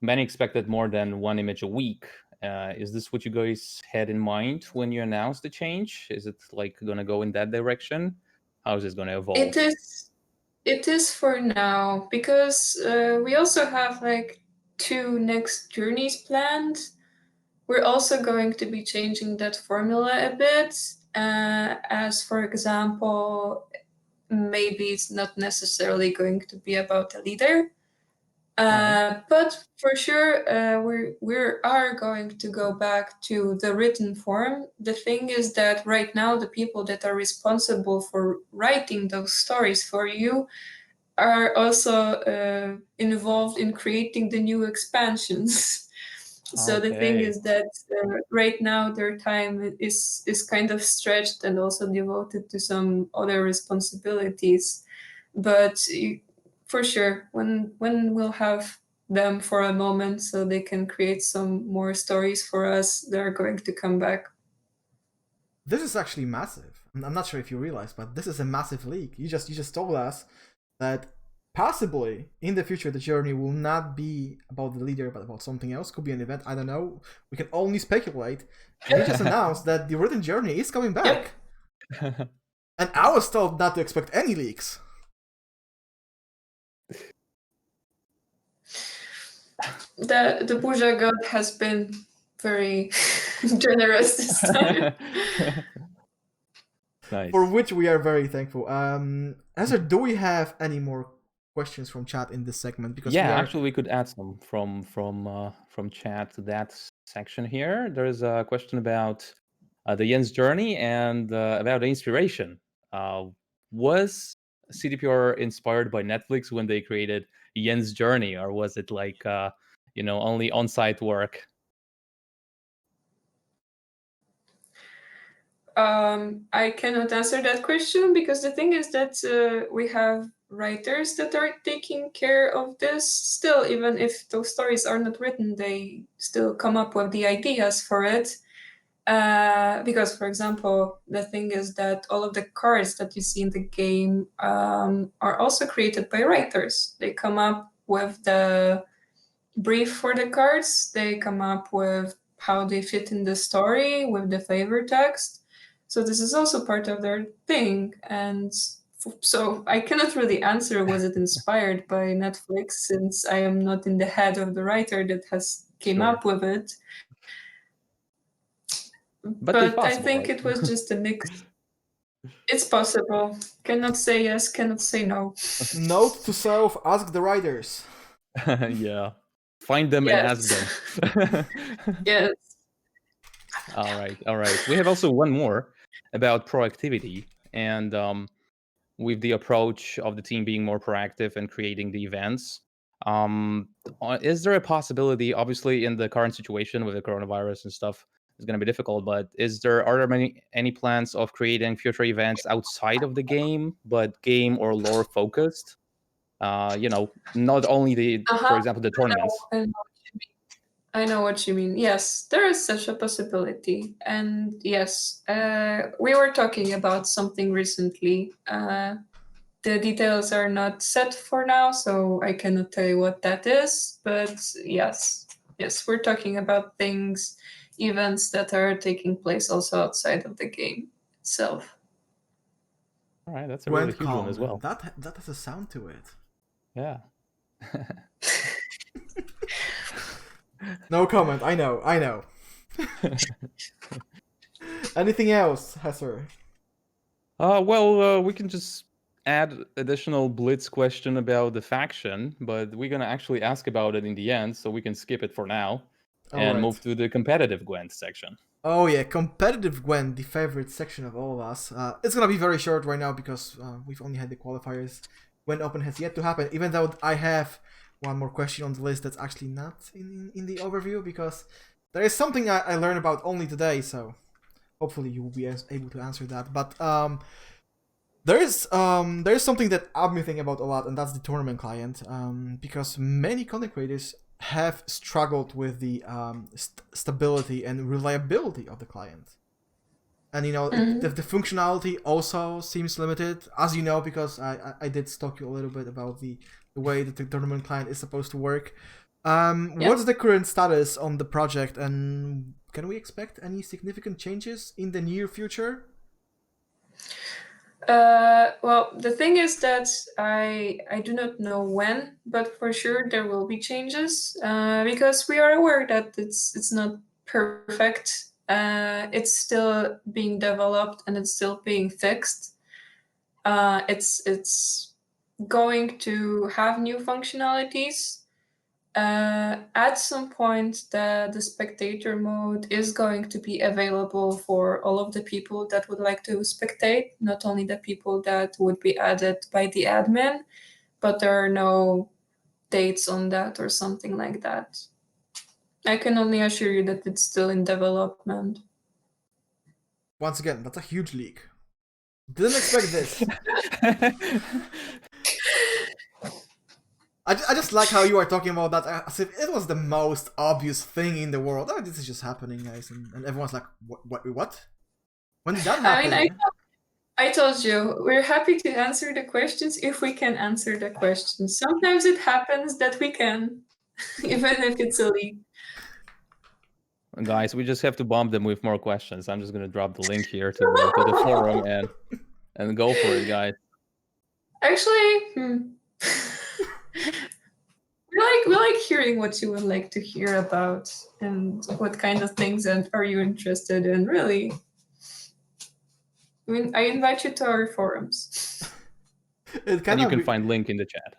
many expected more than one image a week. Is this what you guys had in mind when you announced the change? Is it like going to go in that direction? How is this going to evolve? It is for now because we also have like 2 next journeys planned. We're also going to be changing that formula a bit, as for example, maybe it's not necessarily going to be about a leader. But for sure, we are going to go back to the written form. The thing is that right now, the people that are responsible for writing those stories for you are also involved in creating the new expansions. So the thing is that right now their time is kind of stretched and also devoted to some other responsibilities. But for sure, when we'll have them for a moment so they can create some more stories for us, they're going to come back. This is actually massive. I'm not sure if you realize, but this is a massive leak. You just told us that possibly in the future the journey will not be about the leader but about something else. Could be an event, I don't know. We can only speculate. And you just announced that the written journey is coming back. Yep. And I was told not to expect any leaks. The Puja god has been very generous this time. Nice. For which we are very thankful. Hesser, do we have any more questions from chat in this segment? Because actually we could add some from chat to that section here. There is a question about the Jens journey and about the inspiration. Was CDPR inspired by Netflix when they created Jens journey, or was it like only on-site work? I cannot answer that question because the thing is that we have writers that are taking care of this still. Even if those stories are not written, they still come up with the ideas for it. Because, for example, the thing is that all of the cards that you see in the game are also created by writers. They come up with the brief for the cards, they come up with how they fit in the story with the flavor text. So this is also part of their thing. And so I cannot really answer was it inspired by Netflix, since I am not in the head of the writer that has came up with it. But I think it was just a mix. It's possible. Cannot say yes, cannot say no. Note to self, ask the writers. Yeah. Find them and ask them. Yes. All right. We have also one more about proactivity and with the approach of the team being more proactive and creating the events. Is there a possibility, obviously in the current situation with the coronavirus and stuff, it's going to be difficult, but are there any plans of creating future events outside of the game, but game or lore focused? Not only for example, the tournaments. I know what you mean. Yes, there is such a possibility. And yes, we were talking about something recently. The details are not set for now, so I cannot tell you what that is. But yes, we're talking about events that are taking place also outside of the game itself. All right, that's a really huge one as well. That has a sound to it. Yeah. No comment. I know. Anything else, Hesser? We can just add additional blitz question about the faction, but we're gonna actually ask about it in the end, so we can skip it for now and move to the competitive Gwent section. Oh yeah, competitive Gwent, the favorite section of all of us. It's gonna be very short right now because we've only had the qualifiers. Gwent Open has yet to happen, even though I have one more question on the list that's actually not in the overview, because there is something I learned about only today, so hopefully you will be able to answer that. But there is something that I've been thinking about a lot, and that's the tournament client, because many content creators have struggled with the stability and reliability of the client. And the functionality also seems limited, as you know, because I did talk you a little bit about the way that the tournament client is supposed to work. What's the current status on the project, and can we expect any significant changes in the near future? Well, the thing is that I do not know when, but for sure there will be changes because we are aware that it's not perfect It's still being developed and it's still being fixed. It's going to have new functionalities. At some point, the spectator mode is going to be available for all of the people that would like to spectate, not only the people that would be added by the admin, but there are no dates on that or something like that. I can only assure you that it's still in development. Once again, that's a huge leak. Didn't expect this. I just like how you are talking about that as if it was the most obvious thing in the world. Oh, this is just happening, guys. And everyone's like, what? When did that happen? I mean, I told you, we're happy to answer the questions if we can answer the questions. Sometimes it happens that we can, even if it's a leak. Guys, we just have to bomb them with more questions. I'm just going to drop the link here to the forum and go for it, guys. Actually, we like hearing what you would like to hear about and what kind of things are you interested in, really. I mean, I invite you to our forums. And you can find link in the chat.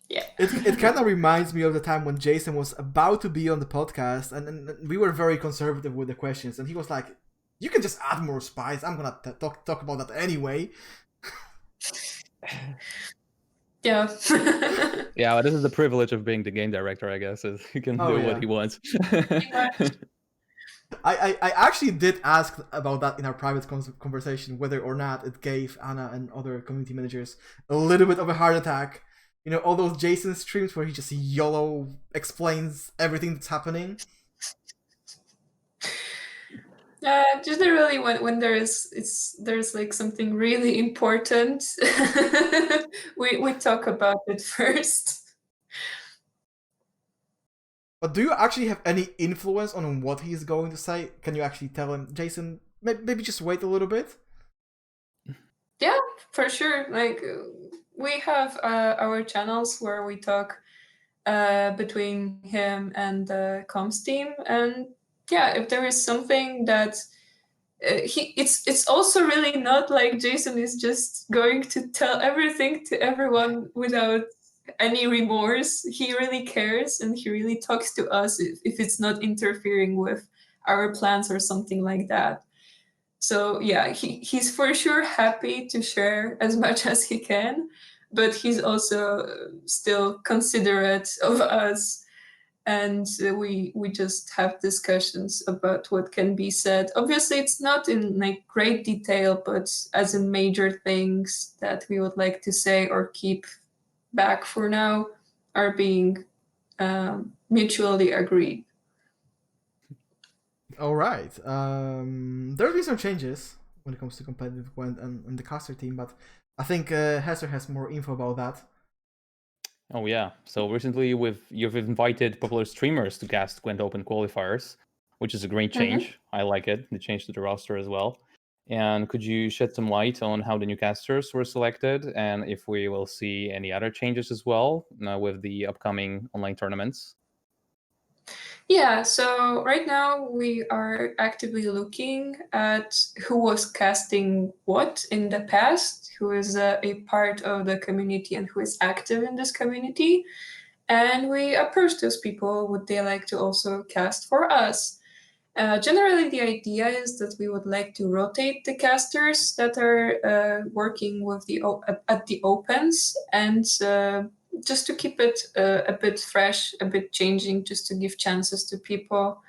Yeah. It kind of reminds me of the time when Jason was about to be on the podcast, and we were very conservative with the questions, and he was like, "You can just add more spice. I'm gonna talk about that anyway." Yeah. Yeah, well, this is the privilege of being the game director, I guess, is he can do what he wants. I actually did ask about that in our private conversation, whether or not it gave Anna and other community managers a little bit of a heart attack. You know, all those Jason streams where he just YOLO explains everything that's happening. Generally, when there's like something really important, we talk about it first. But do you actually have any influence on what he's going to say? Can you actually tell him, Jason, maybe just wait a little bit? Yeah, for sure. Like, we have our channels where we talk between him and the comms team, and yeah, if there is something that it's also really not like Jason is just going to tell everything to everyone without any remorse. He really cares and he really talks to us if it's not interfering with our plans or something like that. So yeah, he's for sure happy to share as much as he can, but he's also still considerate of us, and we just have discussions about what can be said. Obviously, it's not in like great detail, but as in major things that we would like to say or keep back for now are being mutually agreed. All right. There'll be some changes when it comes to competitive Gwent and the caster team, but I think Hesser has more info about that. Oh yeah. So recently you've invited popular streamers to cast Gwent Open qualifiers, which is a great change. I like it. The change to the roster as well. And could you shed some light on how the new casters were selected and if we will see any other changes as well with the upcoming online tournaments? Yeah, so right now we are actively looking at who was casting what in the past, who is a part of the community and who is active in this community. And we approach those people, would they like to also cast for us? Generally, the idea is that we would like to rotate the casters that are working with at the opens, and just to keep it a bit fresh, a bit changing, just to give chances to people.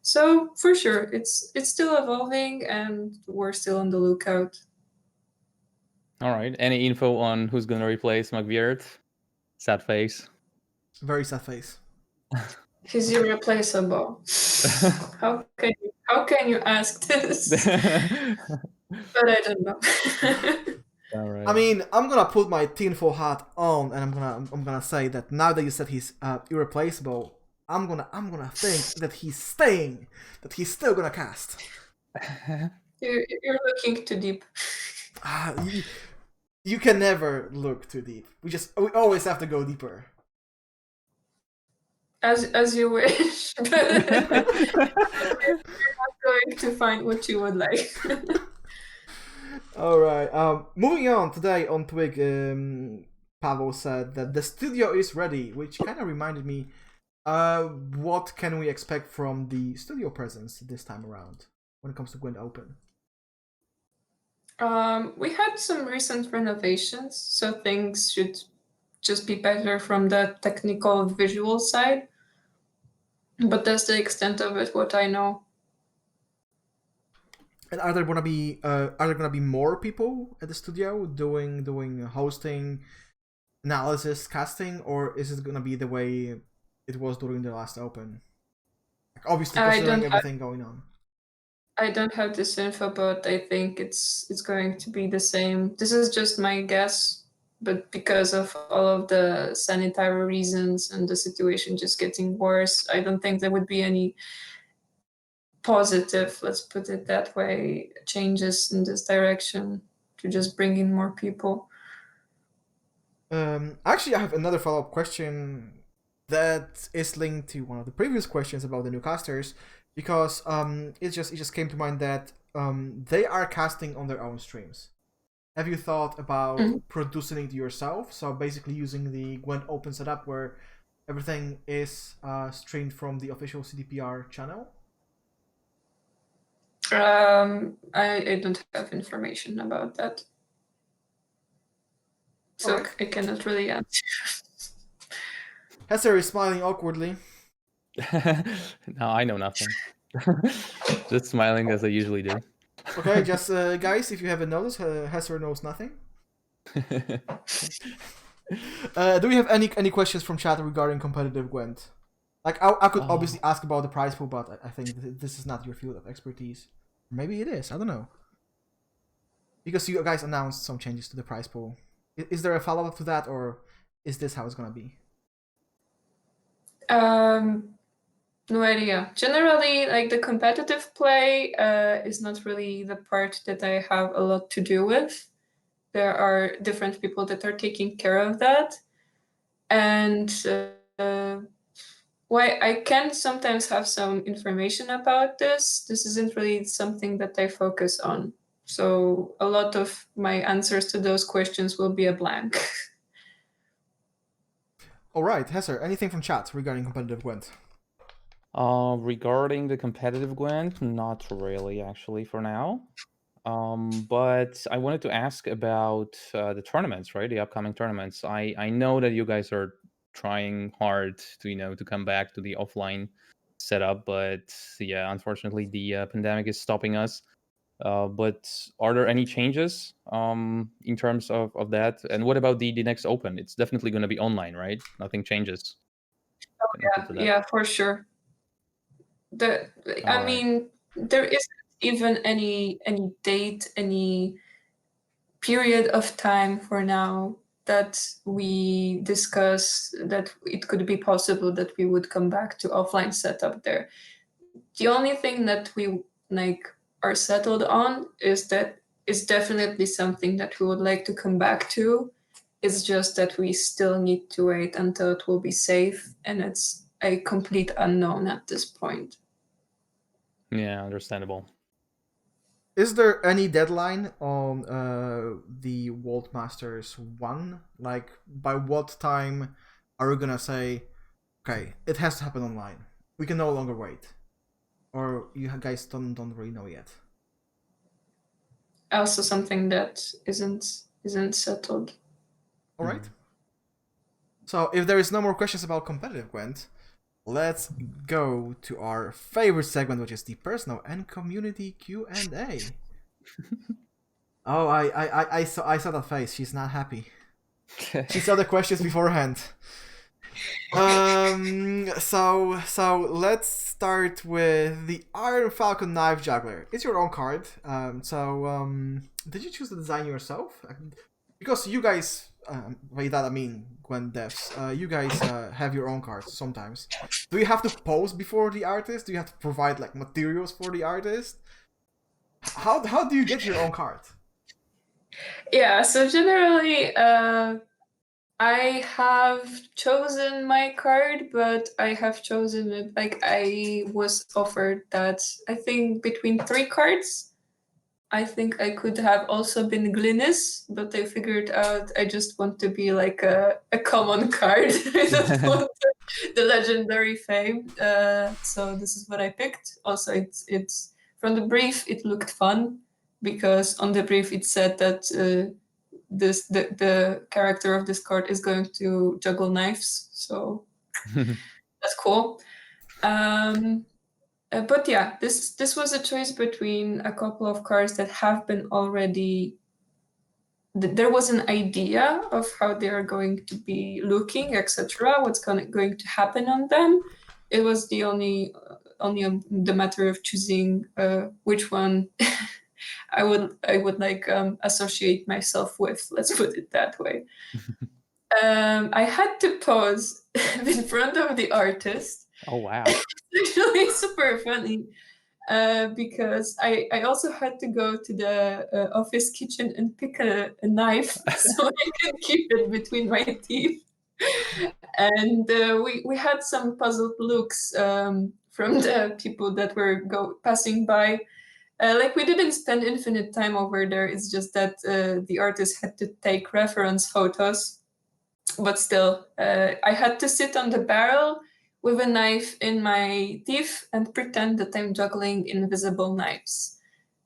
So for sure, it's still evolving, and we're still on the lookout. All right. Any info on who's going to replace McBeard? Sad face. Very sad face. He's irreplaceable. How can you ask this? But I don't know. All right. I mean, I'm gonna put my tinfoil hat on, and I'm gonna say that now that you said he's irreplaceable, I'm gonna think that he's staying, that he's still gonna cast. You're looking too deep. You can never look too deep. We always have to go deeper. As you wish. But we're not going to find what you would like. All right. Moving on today on Twig, Pavel said that the studio is ready, which kind of reminded me. What can we expect from the studio presence this time around when it comes to Gwent Open? We had some recent renovations, so things should just be better from the technical visual side. But that's the extent of it, what I know. And are there gonna be more people at the studio doing hosting, analysis, casting, or is it gonna be the way it was during the last Open? Like, obviously, considering everything going on. I don't have this info, but I think it's going to be the same. This is just my guess, but because of all of the sanitary reasons and the situation just getting worse, I don't think there would be any positive, let's put it that way, changes in this direction to just bring in more people. Actually, I have another follow-up question that is linked to one of the previous questions about the new casters, because it just came to mind that they are casting on their own streams. Have you thought about producing it yourself? So basically using the Gwent Open setup where everything is streamed from the official CDPR channel? I don't have information about that. So Alright. I cannot really answer. Hesser is smiling awkwardly. No, I know nothing. Just smiling as I usually do. Okay, just guys, if you haven't noticed, Hesser knows nothing. Do we have any questions from chat regarding competitive Gwent? Like, I could obviously ask about the prize pool, but I think this is not your field of expertise. Maybe it is, I don't know. Because you guys announced some changes to the prize pool. Is there a follow-up to that, or is this how it's gonna be? No idea. Generally, like the competitive play is not really the part that I have a lot to do with. There are different people that are taking care of that. And why I can sometimes have some information about this. This isn't really something that I focus on. So a lot of my answers to those questions will be a blank. All right, Hesser, anything from chat regarding competitive Gwent? Regarding the competitive Gwent, not really actually for now. But I wanted to ask about the tournaments, right? The upcoming tournaments. I know that you guys are trying hard to come back to the offline setup, but yeah, unfortunately the pandemic is stopping us. But are there any changes in terms of that? And what about the next Open? It's definitely going to be online, right? Nothing changes. Yeah, for sure. I mean, there isn't even any date, any period of time for now that we discuss that it could be possible that we would come back to offline setup there. The only thing that we are settled on is that it's definitely something that we would like to come back to. It's just that we still need to wait until it will be safe, and it's a complete unknown at this point. Yeah, understandable. Is there any deadline on the World Masters 1? Like, by what time are we gonna say, okay, it has to happen online? We can no longer wait. Or you guys don't really know yet? Also something that isn't settled. All right. So if there is no more questions about competitive Gwent, let's go to our favorite segment, which is the personal and community Q&A. Oh, I saw that face. She's not happy. She saw the questions beforehand. So let's start with the Iron Falcon Knife Juggler. It's your own card. Did you choose the design yourself? Because you guys, by that I mean Gwent devs, you guys have your own cards sometimes. Do you have to pose before the artist? Do you have to provide like materials for the artist? How do you get your own card? Yeah, so generally I have chosen my card, but I have chosen it like I was offered that I think between 3 cards. I think I could have also been Glynis, but I figured out I just want to be like a common card. I don't want the legendary fame. So this is what I picked. Also, it's from the brief. It looked fun because on the brief it said that the character of this card is going to juggle knives. So that's cool. But yeah, this was a choice between a couple of cards that have been already. There was an idea of how they are going to be looking, etc. What's going to happen on them. It was the only the matter of choosing which one I would like associate myself with. Let's put it that way. I had to pose in front of the artist. Oh wow. It's actually super funny because I also had to go to the office kitchen and pick a knife so I could keep it between my teeth. And we had some puzzled looks from the people that were passing by. Like we didn't spend infinite time over there. It's just that the artist had to take reference photos, but still, I had to sit on the barrel with a knife in my teeth and pretend that I'm juggling invisible knives.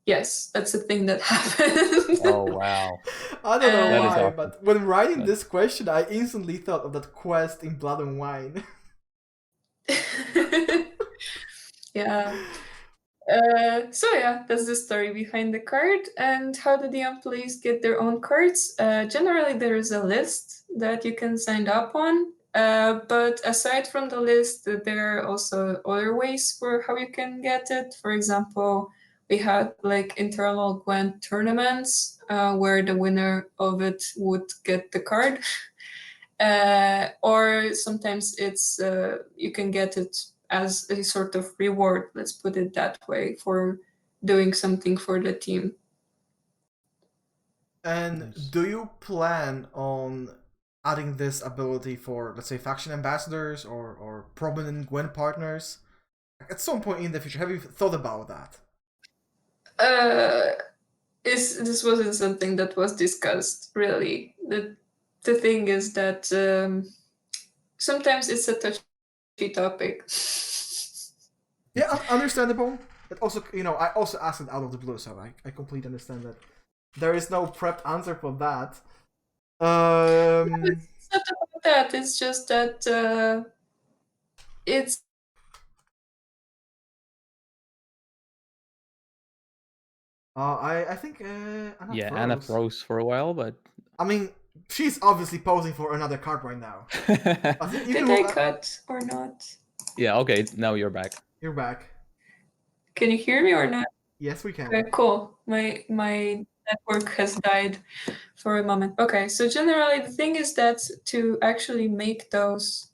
Yes, that's a thing that happened. Oh wow. I don't know That is why, awesome. but when writing Yeah. this question, I instantly thought of that quest in Blood and Wine. Yeah. So yeah, that's the story behind the card. And how do the employees get their own cards? Generally, there is a list that you can sign up on. But aside from the list, there are also other ways for how you can get it. For example, we had like internal Gwent tournaments where the winner of it would get the card. Or sometimes it's you can get it as a sort of reward, let's put it that way, for doing something for the team. And Nice. do you plan on adding this ability for, let's say, faction ambassadors or prominent Gwen partners at some point in the future? Have you thought about that? This wasn't something that was discussed really. The thing is that sometimes it's a touchy topic. Yeah, understandable. But also, I also asked it out of the blue, so I completely understand that there is no prepped answer for that. It's not about that. It's just that it's I think Anna Yeah, froze. Anna froze for a while, but I mean, she's obviously posing for another card right now. I think you did can I move. cut or not? yeah, okay, now you're back. You're back. Can you hear me or not? Yes, we can. Okay, cool. My network has died for a moment. Okay, so generally the thing is that to actually make those,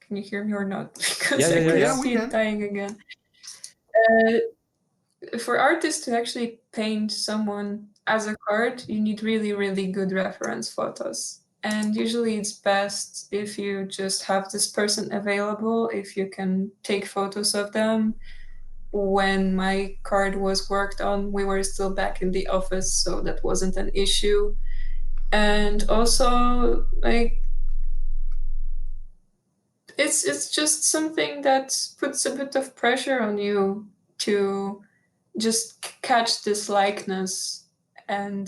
can you hear me or not? Because Yeah, I yeah, can yeah. see We it can. dying again. For artists to actually paint someone as a card, you need really, really good reference photos. And usually it's best if you just have this person available, if you can take photos of them. When my card was worked on, we were still back in the office, so that wasn't an issue. And also, like, it's just something that puts a bit of pressure on you to just catch this likeness, and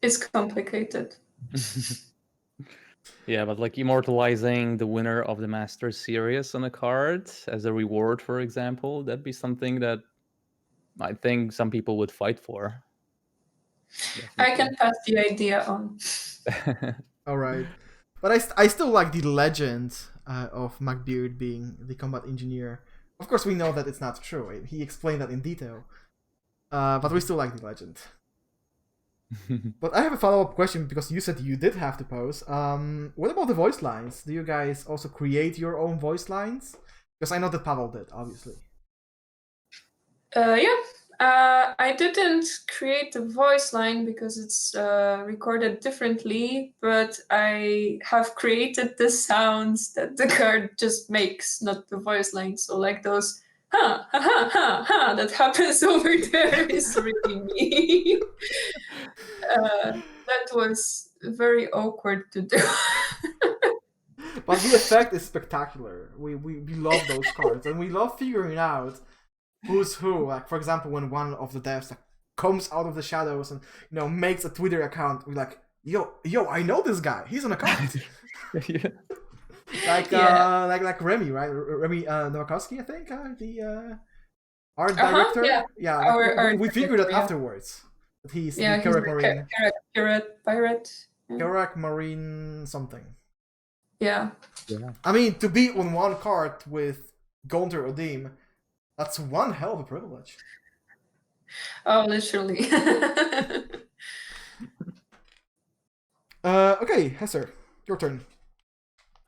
it's complicated. Yeah, but like immortalizing the winner of the Masters Series on a card as a reward, for example, that'd be something that I think some people would fight for. I can pass the idea on. All right, but I still like the legend of MacBeard being the combat engineer. Of course, we know that it's not true. He explained that in detail, but we still like the legend. But I have a follow-up question because you said you did have to pose. What about the voice lines? Do you guys also create your own voice lines? Because I know that Pavel did, obviously. Yeah. I didn't create the voice line because it's recorded differently, but I have created the sounds that the card just makes, not the voice line. So like those ha ha ha ha ha that happens over there is really me. That was very awkward to do. But the effect is spectacular. We love those cards, and we love figuring out who's who. Like, for example, when one of the devs like, comes out of the shadows and makes a Twitter account, we're like, yo, I know this guy. He's an account. Yeah. like Remy, right? Remy Nowakowski, I think, the art director. Yeah, we figured out afterwards that he's the Kerouac Marine. Kerouac Marine something. Yeah. I mean, to be on one card with Gonter Odim, that's one hell of a privilege. Oh, literally. Okay, Hesser, your turn.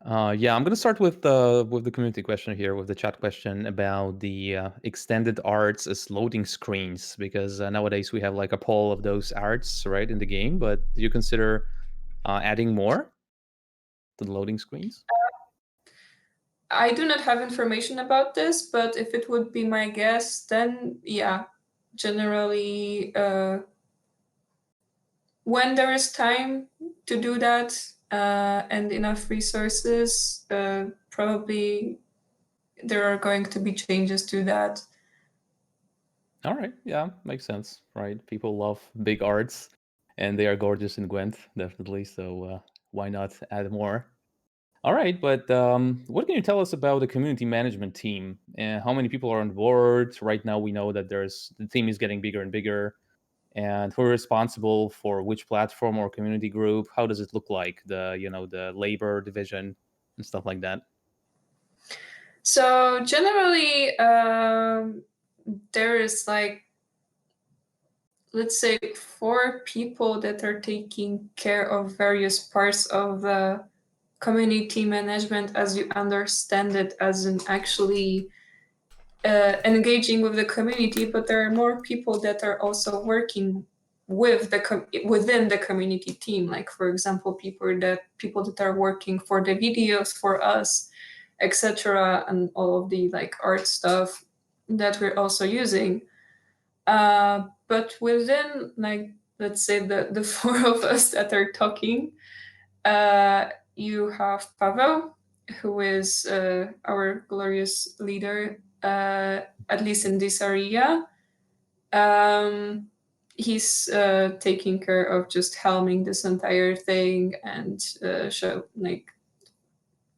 Yeah, I'm gonna start with the community question here, with the chat question about the extended arts as loading screens, because nowadays we have like a poll of those arts right in the game. But do you consider adding more to the loading screens? I do not have information about this, but if it would be my guess, then yeah, generally when there is time to do that and enough resources, probably there are going to be changes to that. All right, yeah, makes sense, right? People love big arts, and they are gorgeous in Gwent, definitely. So why not add more? All right, but what can you tell us about the community management team? And how many people are on board? Right now, we know that the team is getting bigger and bigger. And who are responsible for which platform or community group? How does it look like? The labor division and stuff like that. So generally, there is like, let's say, 4 people that are taking care of various parts of the community management as you understand it, as in actually engaging with the community, but there are more people that are also working with within the community team. Like, for example, people that are working for the videos for us, etc., and all of the like art stuff that we're also using. But within, like, let's say the 4 of us that are talking, you have Pavel, who is our glorious leader, at least in this area. He's taking care of just helming this entire thing and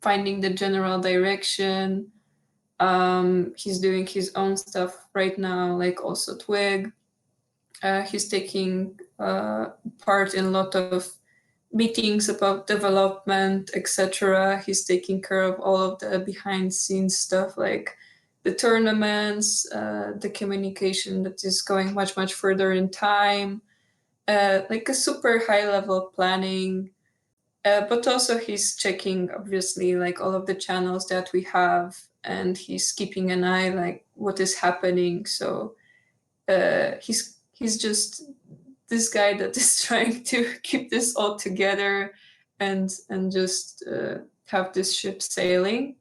finding the general direction. He's doing his own stuff right now, like also Twig. He's taking part in a lot of meetings about development, etc. He's taking care of all of the behind scenes stuff, like the tournaments, the communication that is going much further in time, like a super high level planning. But also he's checking, obviously, like all of the channels that we have, and he's keeping an eye like what is happening. So he's just this guy that is trying to keep this all together and just have this ship sailing.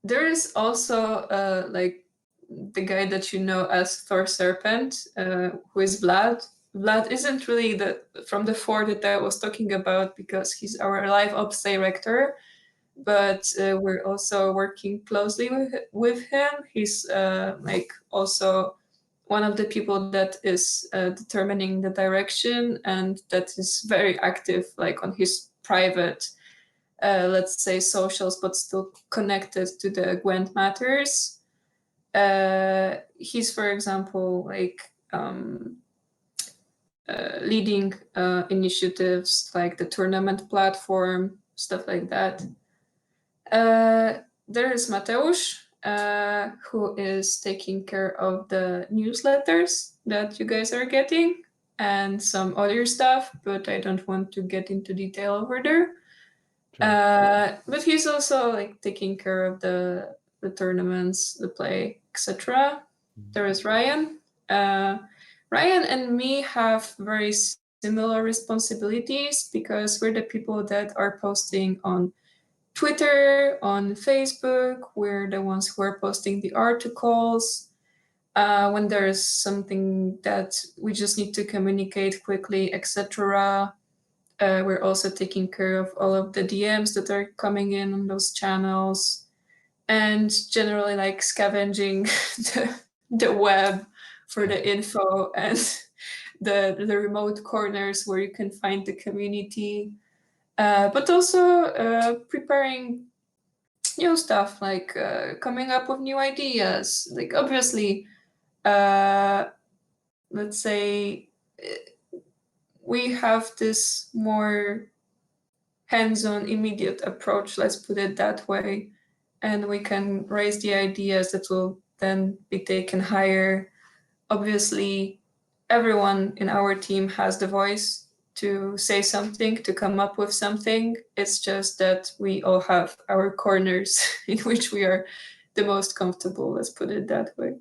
There is also like the guy that you know as Thor Serpent, who is Vlad. Vlad isn't really from the 4 that I was talking about, because he's our live ops director, but we're also working closely with him. He's like also one of the people that is determining the direction, and that is very active, like on his private, let's say, socials, but still connected to the Gwent matters. He's, for example, like leading initiatives like the tournament platform, stuff like that. There is Mateusz, who is taking care of the newsletters that you guys are getting and some other stuff, but I don't want to get into detail over there. Sure. But he's also like taking care of the tournaments, the play, etc. there is Ryan. Ryan and me have very similar responsibilities because we're the people that are posting on Twitter, on Facebook. We're the ones who are posting the articles. When there's something that we just need to communicate quickly, etc. We're also taking care of all of the DMs that are coming in on those channels, and generally like scavenging the web for the info and the remote corners where you can find the community, but also preparing new stuff, like coming up with new ideas. Like obviously, let's say we have this more hands-on immediate approach, let's put it that way, and we can raise the ideas that will then be taken higher. Obviously, everyone in our team has the voice to say something, to come up with something. It's just that we all have our corners in which we are the most comfortable, let's put it that way.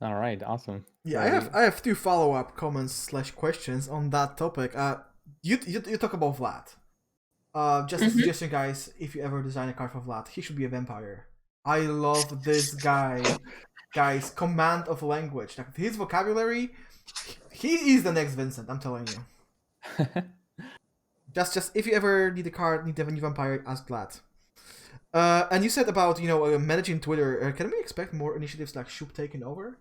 All right, awesome. Yeah, Very- I have two follow-up comments / questions on that topic. You talk about Vlad. Just a suggestion, guys. If you ever design a card for Vlad, he should be a vampire. I love this guy's command of language. Like his vocabulary, he is the next Vincent. I'm telling you. Just if you ever need a card, need to have a new vampire, ask Vlad. And you said about managing Twitter. Can we expect more initiatives like Shoop taking over?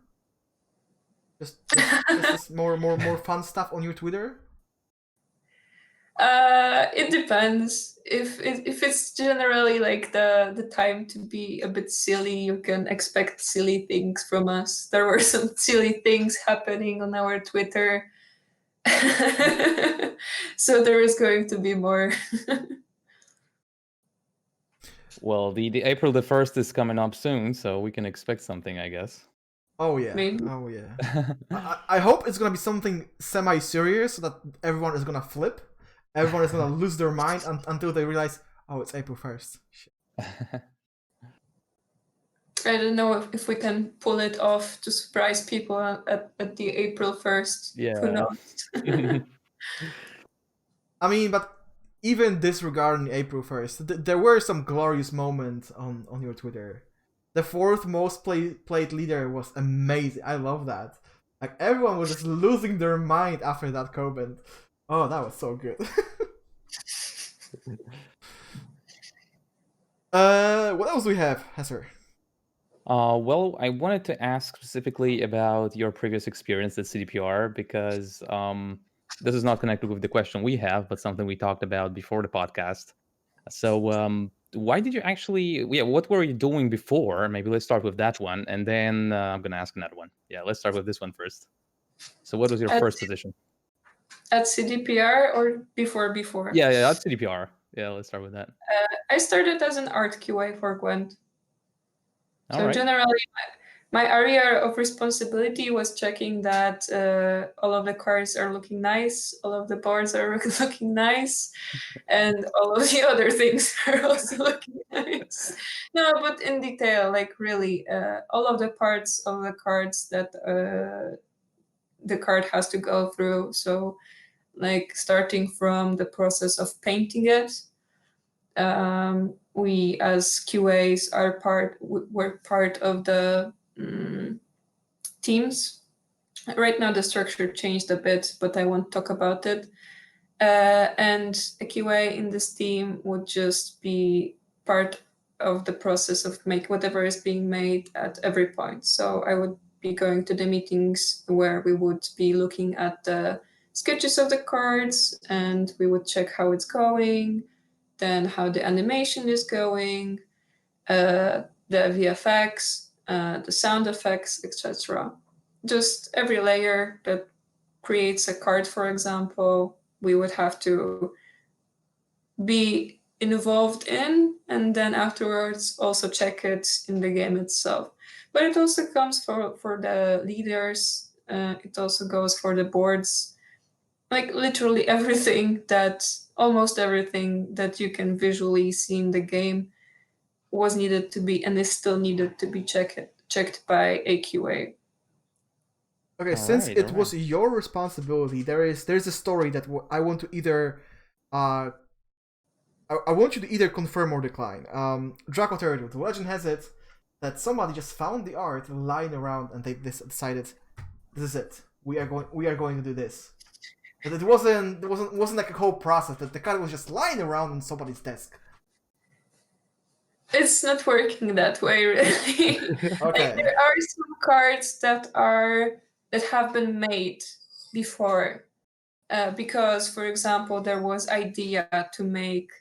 Just more fun stuff on your Twitter. It depends. If it's generally like the time to be a bit silly, you can expect silly things from us. There were some silly things happening on our Twitter. So there is going to be more. Well, the April the 1st is coming up soon, so we can expect something, I guess. Oh yeah. Maybe. Oh yeah. I hope it's gonna be something semi-serious so that everyone is gonna flip. Everyone is gonna lose their mind until they realize, oh, it's April 1st. I don't know if we can pull it off to surprise people at the April 1st. Yeah. Who knows? I mean, but even disregarding April 1st, there were some glorious moments on your Twitter. The 4th most played leader was amazing. I love that. Like everyone was just losing their mind after that comment. Oh, that was so good. What else do we have, Hesser? Well, I wanted to ask specifically about your previous experience at CDPR because this is not connected with the question we have, but something we talked about before the podcast. So, why did you actually? Yeah, what were you doing before? Maybe let's start with that one, and then I'm gonna ask another one. Yeah, let's start with this one first. So, what was your At- first position? At CDPR or before? Yeah, that's CDPR. Yeah, let's start with that. I started as an art QA for Gwent. All So right. generally, my area of responsibility was checking that all of the cards are looking nice, all of the boards are looking nice, and all of the other things are also looking nice. No, but in detail, like really, all of the parts of the cards that the card has to go through. So, like starting from the process of painting it. We as QAs were part of the teams. Right now the structure changed a bit, but I won't talk about it. And a QA in this team would just be part of the process of make whatever is being made at every point. So I would be going to the meetings where we would be looking at the sketches of the cards and we would check how it's going, then how the animation is going, the VFX, the sound effects, etc. Just every layer that creates a card, for example, we would have to be involved in, and then afterwards also check it in the game itself. But it also comes for the leaders, it also goes for the boards, like literally almost everything that you can visually see in the game was needed to be and is still needed to be checked checked by AQA. Okay, since it was your responsibility, there's a story that I want to either I want you to either confirm or decline. Draco Territory, the legend has it that somebody just found the art lying around and they decided this is it. We are going to do this. But it wasn't like a whole process. That the card was just lying around on somebody's desk. It's not working that way, really. Okay. Like, there are some cards that have been made before, because, for example, there was idea to make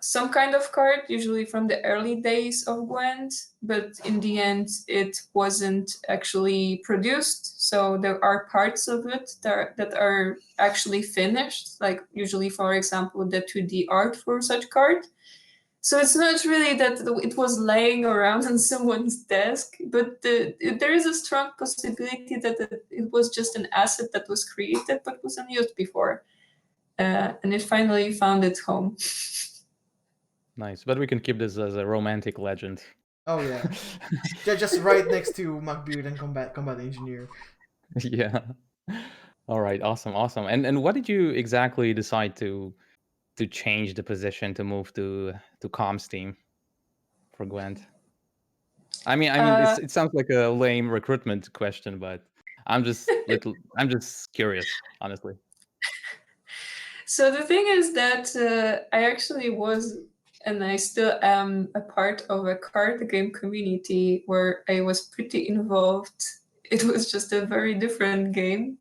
some kind of card, usually from the early days of Gwent, but in the end it wasn't actually produced. So there are parts of it that are actually finished, like usually, for example, the 2D art for such card. So it's not really that it was laying around on someone's desk, but there is a strong possibility that it was just an asset that was created but wasn't used before. And it finally found its home. Nice, but we can keep this as a romantic legend. Oh yeah, just right next to Macbeard and Combat Engineer. Yeah. All right. Awesome. And what did you exactly decide to change the position to move to comms team for Gwent? I mean, it sounds like a lame recruitment question, but I'm just curious, honestly. So the thing is that I actually was, and I still am, a part of a card game community where I was pretty involved. It was just a very different game.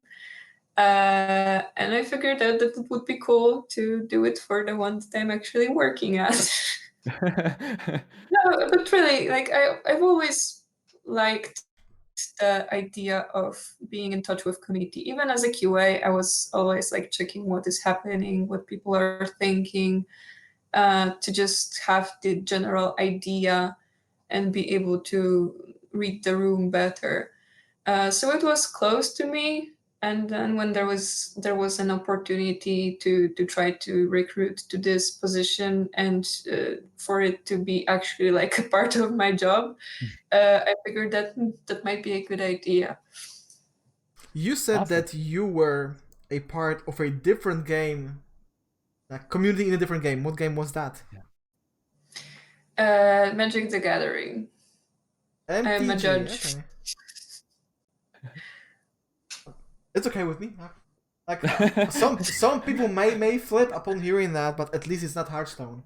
And I figured out that it would be cool to do it for the one that I'm actually working at. No, but really, like, I've always liked the idea of being in touch with community. Even as a QA, I was always like checking what is happening, what people are thinking, to just have the general idea and be able to read the room better. So it was close to me. And then when there was an opportunity to try to recruit to this position and for it to be actually like a part of my job, I figured that might be a good idea. You said Awesome. that you were a part of a different game, a community in a different game. What game was that? Magic the Gathering. MTG. I'm a judge. Okay. It's okay with me. Like some people may flip upon hearing that, but at least it's not Hearthstone.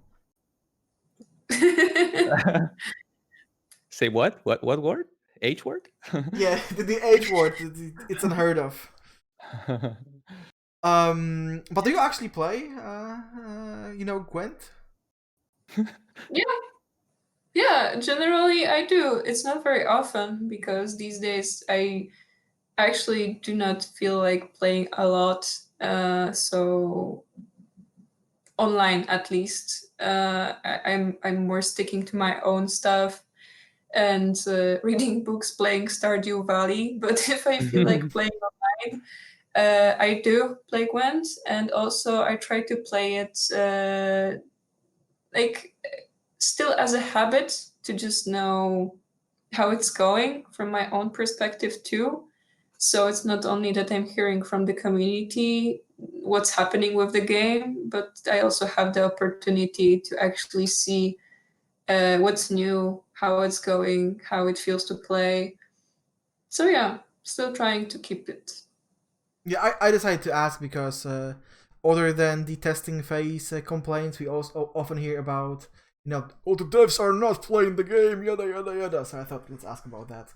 Say what? What word? H word? Yeah, the H word. It's unheard of. But do you actually play, Gwent? Yeah, generally I do. It's not very often because these days I actually do not feel like playing a lot. So online, at least, I'm more sticking to my own stuff and reading books, playing Stardew Valley. But if I feel like playing online, I do play Gwent, and also I try to play it like still as a habit to just know how it's going from my own perspective too. So it's not only that I'm hearing from the community what's happening with the game, but I also have the opportunity to actually see what's new, how it's going, how it feels to play. So yeah, still trying to keep it. Yeah, I decided to ask because other than the testing phase complaints, we also often hear about, all the devs are not playing the game, yada yada yada. So I thought let's ask about that.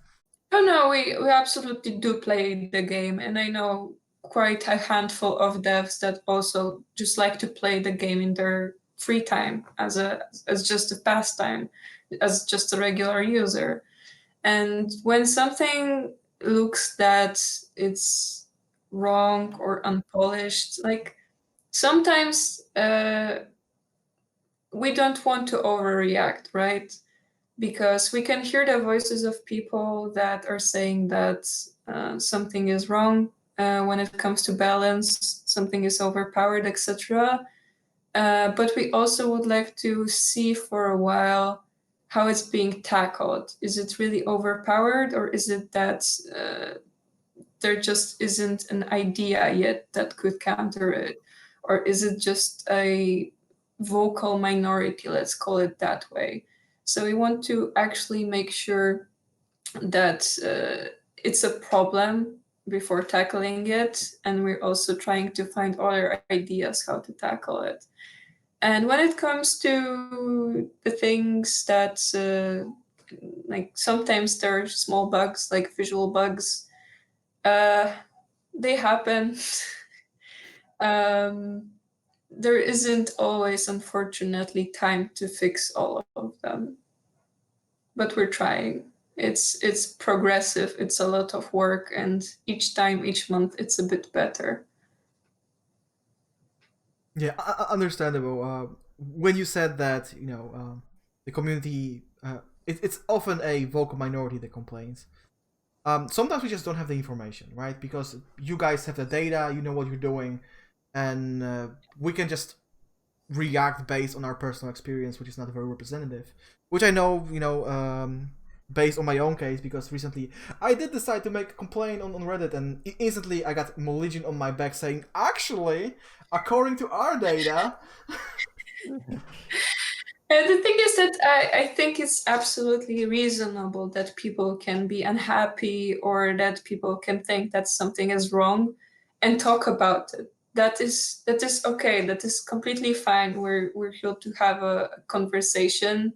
Oh no, we absolutely do play the game, and I know quite a handful of devs that also just like to play the game in their free time as just a pastime, as just a regular user. And when something looks that it's wrong or unpolished, like sometimes we don't want to overreact, right? Because we can hear the voices of people that are saying that something is wrong when it comes to balance, something is overpowered, etc. But we also would like to see for a while how it's being tackled. Is it really overpowered, or is it that there just isn't an idea yet that could counter it? Or is it just a vocal minority, let's call it that way? So we want to actually make sure that it's a problem before tackling it, and we're also trying to find other ideas how to tackle it. And when it comes to the things that like sometimes there are small bugs, like visual bugs, they happen. There isn't always, unfortunately, time to fix all of them, but we're trying. It's progressive. It's a lot of work, and each time, each month, it's a bit better. Yeah, understandable. When you said that, the community, it's often a vocal minority that complains. Sometimes we just don't have the information, right? Because you guys have the data, you know what you're doing, and we can just react based on our personal experience, which is not very representative. Which I know, based on my own case, because recently I did decide to make a complaint on Reddit, and instantly I got Moligian on my back saying, actually, according to our data. And the thing is that I think it's absolutely reasonable that people can be unhappy, or that people can think that something is wrong and talk about it. That is okay. That is completely fine. We're here to have a conversation.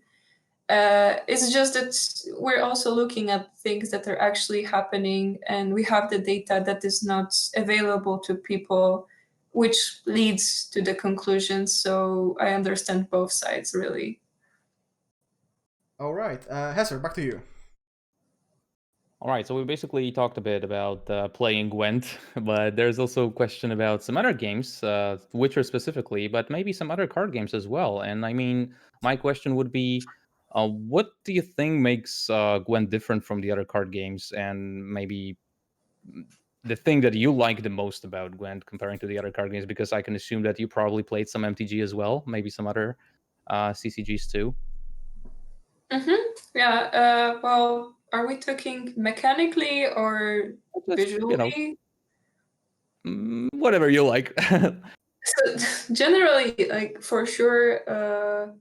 It's just that we're also looking at things that are actually happening, and we have the data that is not available to people, which leads to the conclusion. So I understand both sides, really. All right, Hesser, back to you. All right, so we basically talked a bit about playing Gwent, but there's also a question about some other games, Witcher specifically, but maybe some other card games as well. And I mean, my question would be, what do you think makes Gwent different from the other card games, and maybe the thing that you like the most about Gwent comparing to the other card games? Because I can assume that you probably played some MTG as well, maybe some other CCGs too. Yeah. Well, are we talking mechanically or visually? Whatever you like. So generally, like for sure,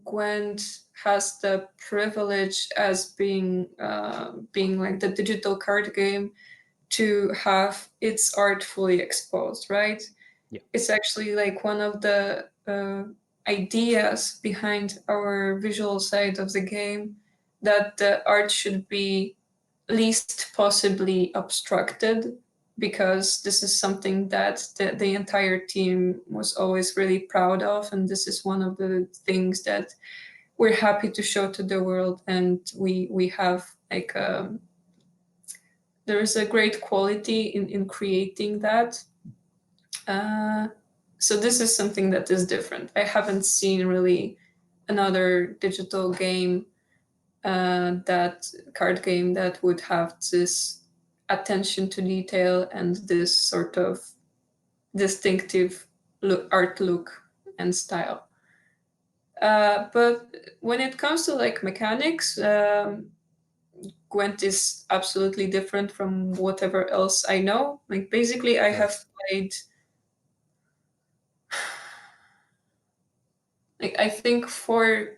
Gwent has the privilege as being like the digital card game to have its art fully exposed, right? Yeah. It's actually like one of the ideas behind our visual side of the game, that the art should be least possibly obstructed, because this is something that the entire team was always really proud of, and this is one of the things that we're happy to show to the world. And we have like there is a great quality in creating that. So this is something that is different. I haven't seen really another digital game, that card game, that would have this attention to detail and this sort of distinctive art look and style. But when it comes to like mechanics, Gwent is absolutely different from whatever else I know. Like basically, I have played, like I think, 4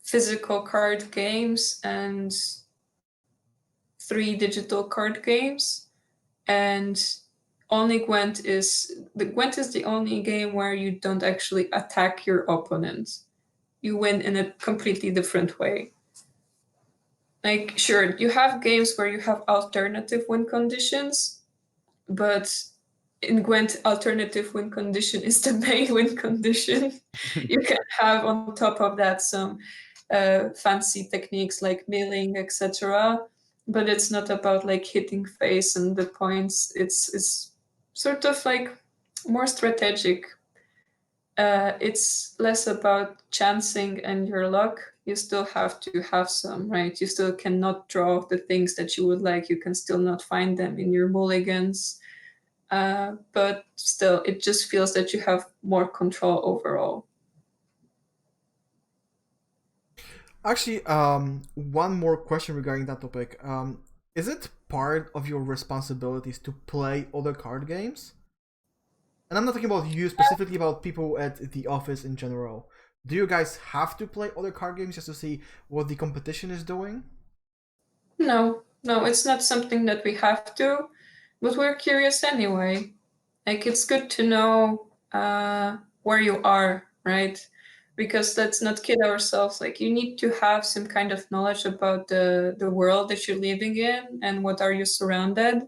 physical card games and 3 digital card games, and Gwent is the only game where you don't actually attack your opponent. You win in a completely different way. Like, sure, you have games where you have alternative win conditions, but in Gwent, alternative win condition is the main win condition. You can have on top of that some fancy techniques like milling, etc. But it's not about like hitting face and the points. It's sort of like more strategic. It's less about chancing and your luck. You still have to have some, right? You still cannot draw the things that you would like. You can still not find them in your mulligans. But still, it just feels that you have more control overall. Actually, one more question regarding that topic. Is it part of your responsibilities to play other card games? And I'm not talking about you specifically, about people at the office in general. Do you guys have to play other card games just to see what the competition is doing? No, it's not something that we have to, but we're curious anyway. Like, it's good to know where you are, right? Because let's not kid ourselves. Like, you need to have some kind of knowledge about the world that you're living in and what are you surrounded.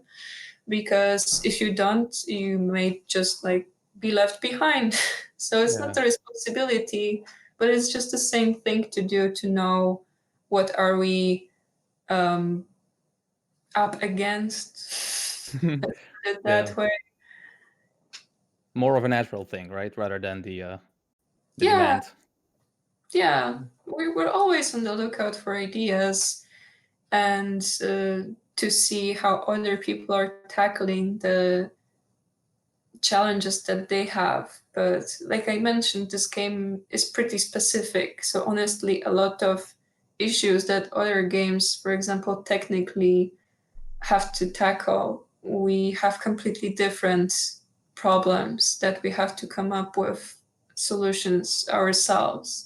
Because if you don't, you may just like be left behind. So it's not Yeah. a responsibility, but it's just the same thing to do, to know what are we up against. Let's put it Yeah. that way. More of a natural thing, right? Rather than the Yeah, demand. yeah. We're always on the lookout for ideas and to see how other people are tackling the challenges that they have. But like I mentioned, this game is pretty specific. So honestly, a lot of issues that other games, for example, technically have to tackle, we have completely different problems that we have to come up with solutions ourselves.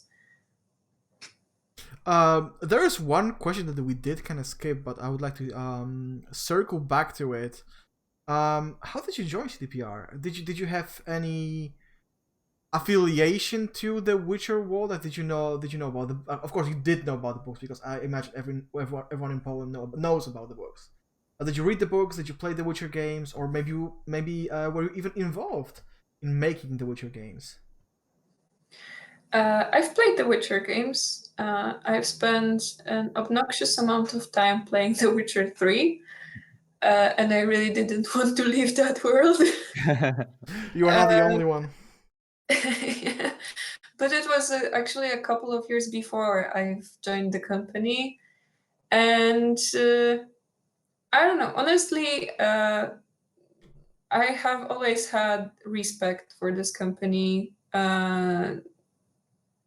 There is one question that we did kind of skip, but I would like to circle back to it. How did you join CDPR? Did you have any affiliation to the Witcher world? Like, did you know about the? Of course, you did know about the books because I imagine everyone in Poland knows about the books. Did you read the books? Did you play the Witcher games, or maybe were you even involved in making the Witcher games? I've played the Witcher games. I've spent an obnoxious amount of time playing The Witcher 3, and I really didn't want to leave that world. You are not the only one. Yeah. But it was actually a couple of years before I've joined the company. And I don't know, honestly, I have always had respect for this company.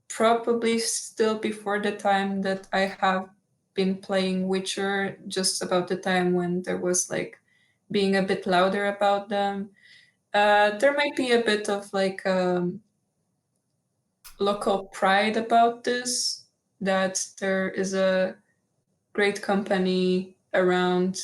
Probably still before the time that I have been playing Witcher, just about the time when there was like being a bit louder about them. There might be a bit of like local pride about this, that there is a great company around.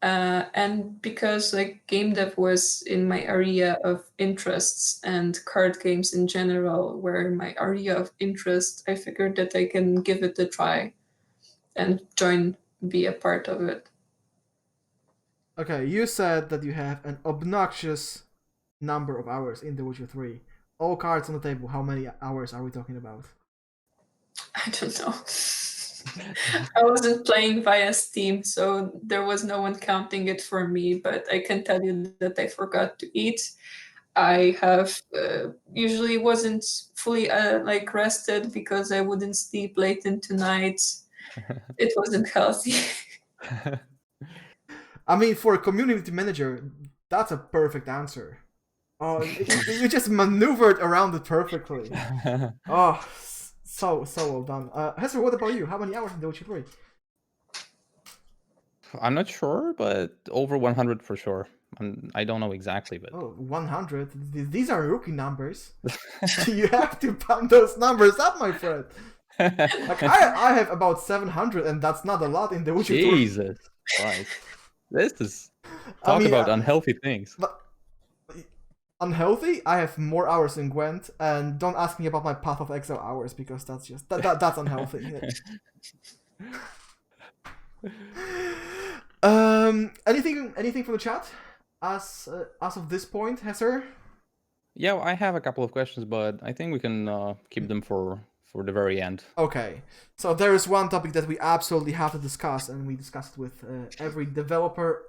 And because like game dev was in my area of interests and card games in general were my area of interest, I figured that I can give it a try and be a part of it. Okay, you said that you have an obnoxious number of hours in The Witcher 3. All cards on the table, how many hours are we talking about? I don't know. I wasn't playing via Steam, so there was no one counting it for me, but I can tell you that I forgot to eat. I have usually wasn't fully like rested because I wouldn't sleep late into nights. It wasn't healthy. I mean, for a community manager, that's a perfect answer. Oh, you just maneuvered around it perfectly. Oh, so well done. Hesser, what about you? How many hours in The Witcher 3? I'm not sure, but over 100 for sure. I don't know exactly, but Oh, 100. These are rookie numbers. You have to pump those numbers up, my friend. Like, I have about 700, and that's not a lot in The Witcher 3. Jesus Christ. This is talk about unhealthy things. But unhealthy? I have more hours in Gwent, and don't ask me about my Path of Exile hours because that's just that's unhealthy. Anything from the chat as of this point, Hesser? Yeah, I have a couple of questions, but I think we can keep them for the very end. Okay, so there is one topic that we absolutely have to discuss, and we discussed with every developer,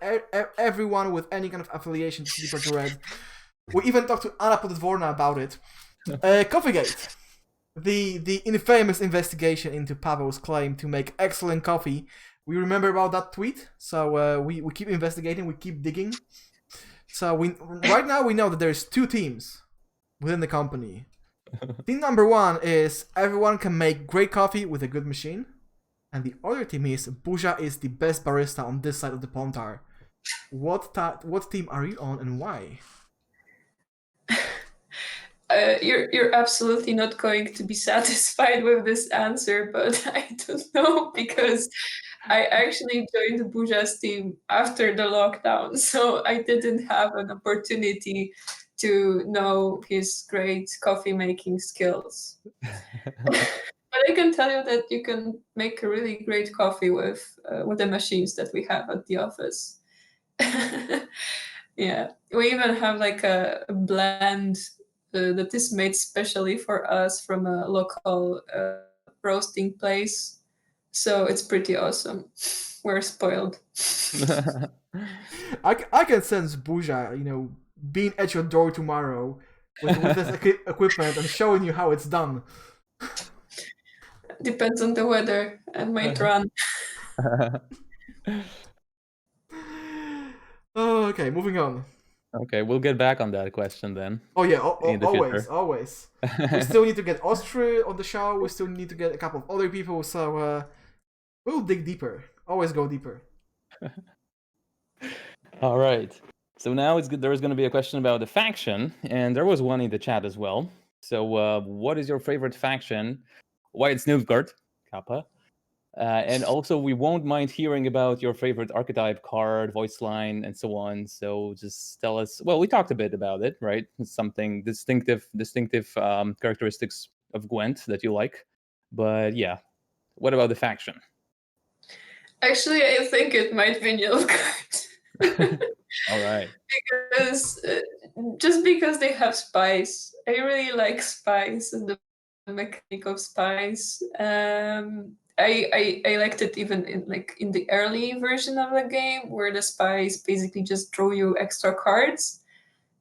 everyone with any kind of affiliation to CD Projekt Red. We even talked to Anna Podvorna about it. Coffeegate. The infamous investigation into Pavel's claim to make excellent coffee. We remember about that tweet, so we keep investigating, we keep digging. So right now we know that there's two teams within the company. Team number 1 is everyone can make great coffee with a good machine. And the other team is Buja is the best barista on this side of the Pontar. What team are you on and why? You're absolutely not going to be satisfied with this answer, but I don't know because I actually joined the Buja's team after the lockdown, so I didn't have an opportunity to know his great coffee making skills. But I can tell you that you can make a really great coffee with the machines that we have at the office. Yeah, we even have like a blend that is made specially for us from a local roasting place. So it's pretty awesome. We're spoiled. I can sense Buja, being at your door tomorrow with this equipment and showing you how it's done. Depends on the weather and might run. Oh, okay, moving on. Okay, we'll get back on that question then. Oh yeah, in the always, future. always. We still need to get Austria on the show. We still need to get a couple of other people. So we'll dig deeper. Always go deeper. All right. So now there's going to be a question about the faction, and there was one in the chat as well. So what is your favorite faction? Why it's Novigrad, Kappa. And also, we won't mind hearing about your favorite archetype card, voice line, and so on. So just tell us. Well, we talked a bit about it, right? Something distinctive characteristics of Gwent that you like. But yeah, what about the faction? Actually, I think it might be Nilfgaard. All right. Because just because they have spice, I really like spice and the mechanic of spice. I liked it even in the early version of the game where the spies basically just draw you extra cards.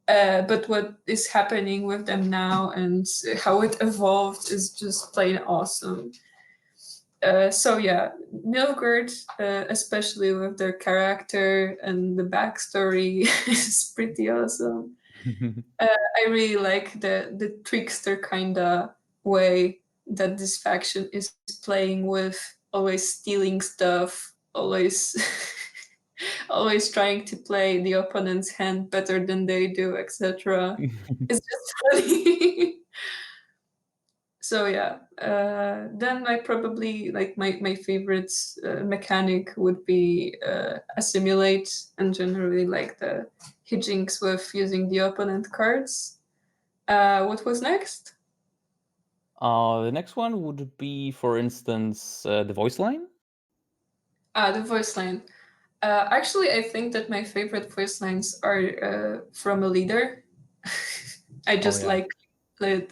But what is happening with them now and how it evolved is just plain awesome. So yeah, Nilfgaard, especially with their character and the backstory, is pretty awesome. I really like the trickster kind of way that this faction is playing with, always stealing stuff, always always trying to play the opponent's hand better than they do, etc. It's just funny. So yeah, then I probably like my favorite mechanic would be assimilate, and generally like the hijinks with using the opponent cards. What was next? The next one would be, for instance, the voice line. The voice line. Actually, I think that my favorite voice lines are from a leader. I just like the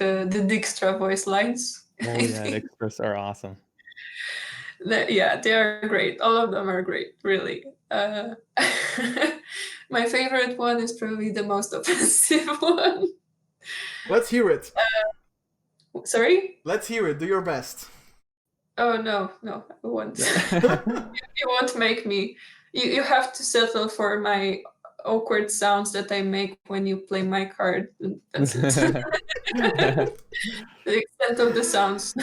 Dijkstra voice lines. Oh yeah, the extras are awesome. Yeah, they are great. All of them are great, really. My favorite one is probably the most offensive one. Let's hear it. Sorry? Let's hear it. Do your best. Oh no, I won't. You won't make me. You have to settle for my awkward sounds that I make when you play my card. That's it. The extent of the sounds.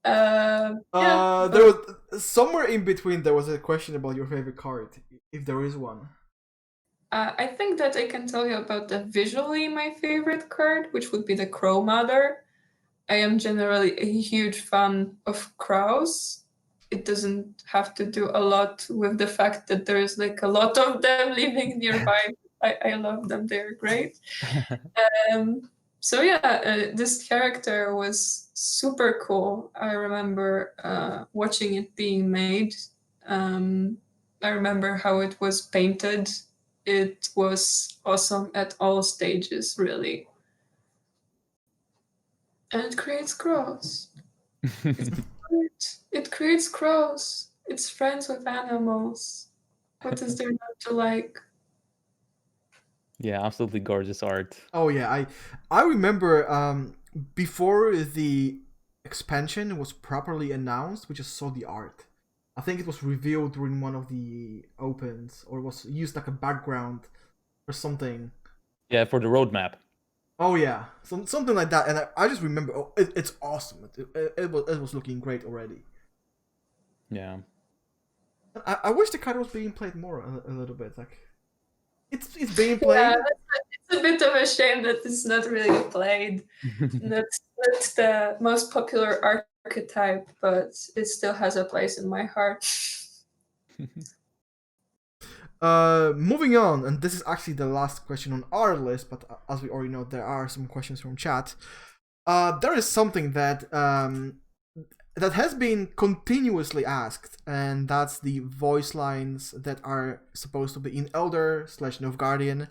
There was somewhere in between. There was a question about your favorite card, if there is one. I think that I can tell you about the visually my favorite card, which would be the Crow Mother. I am generally a huge fan of crows. It doesn't have to do a lot with the fact that there's like a lot of them living nearby. I love them, they're great. So yeah, this character was super cool. I remember watching it being made. I remember how it was painted. It was awesome at all stages, really. And it creates crows. It creates crows. It's friends with animals. What is there not to like? Yeah, absolutely gorgeous art. Oh yeah, I remember before the expansion was properly announced, we just saw the art. I think it was revealed during one of the opens, or was used like a background or something. Yeah, for the roadmap. Oh yeah, something like that. And I just remember, it's awesome. It was looking great already. Yeah. I wish the card was being played more a little bit. Like, it's being played. Yeah, it's a bit of a shame that it's not really played. That's the most popular archetype, but it still has a place in my heart. Moving on, and this is actually the last question on our list, but as we already know, there are some questions from chat. There is something that that has been continuously asked, and that's the voice lines that are supposed to be in Elder/Novgardian.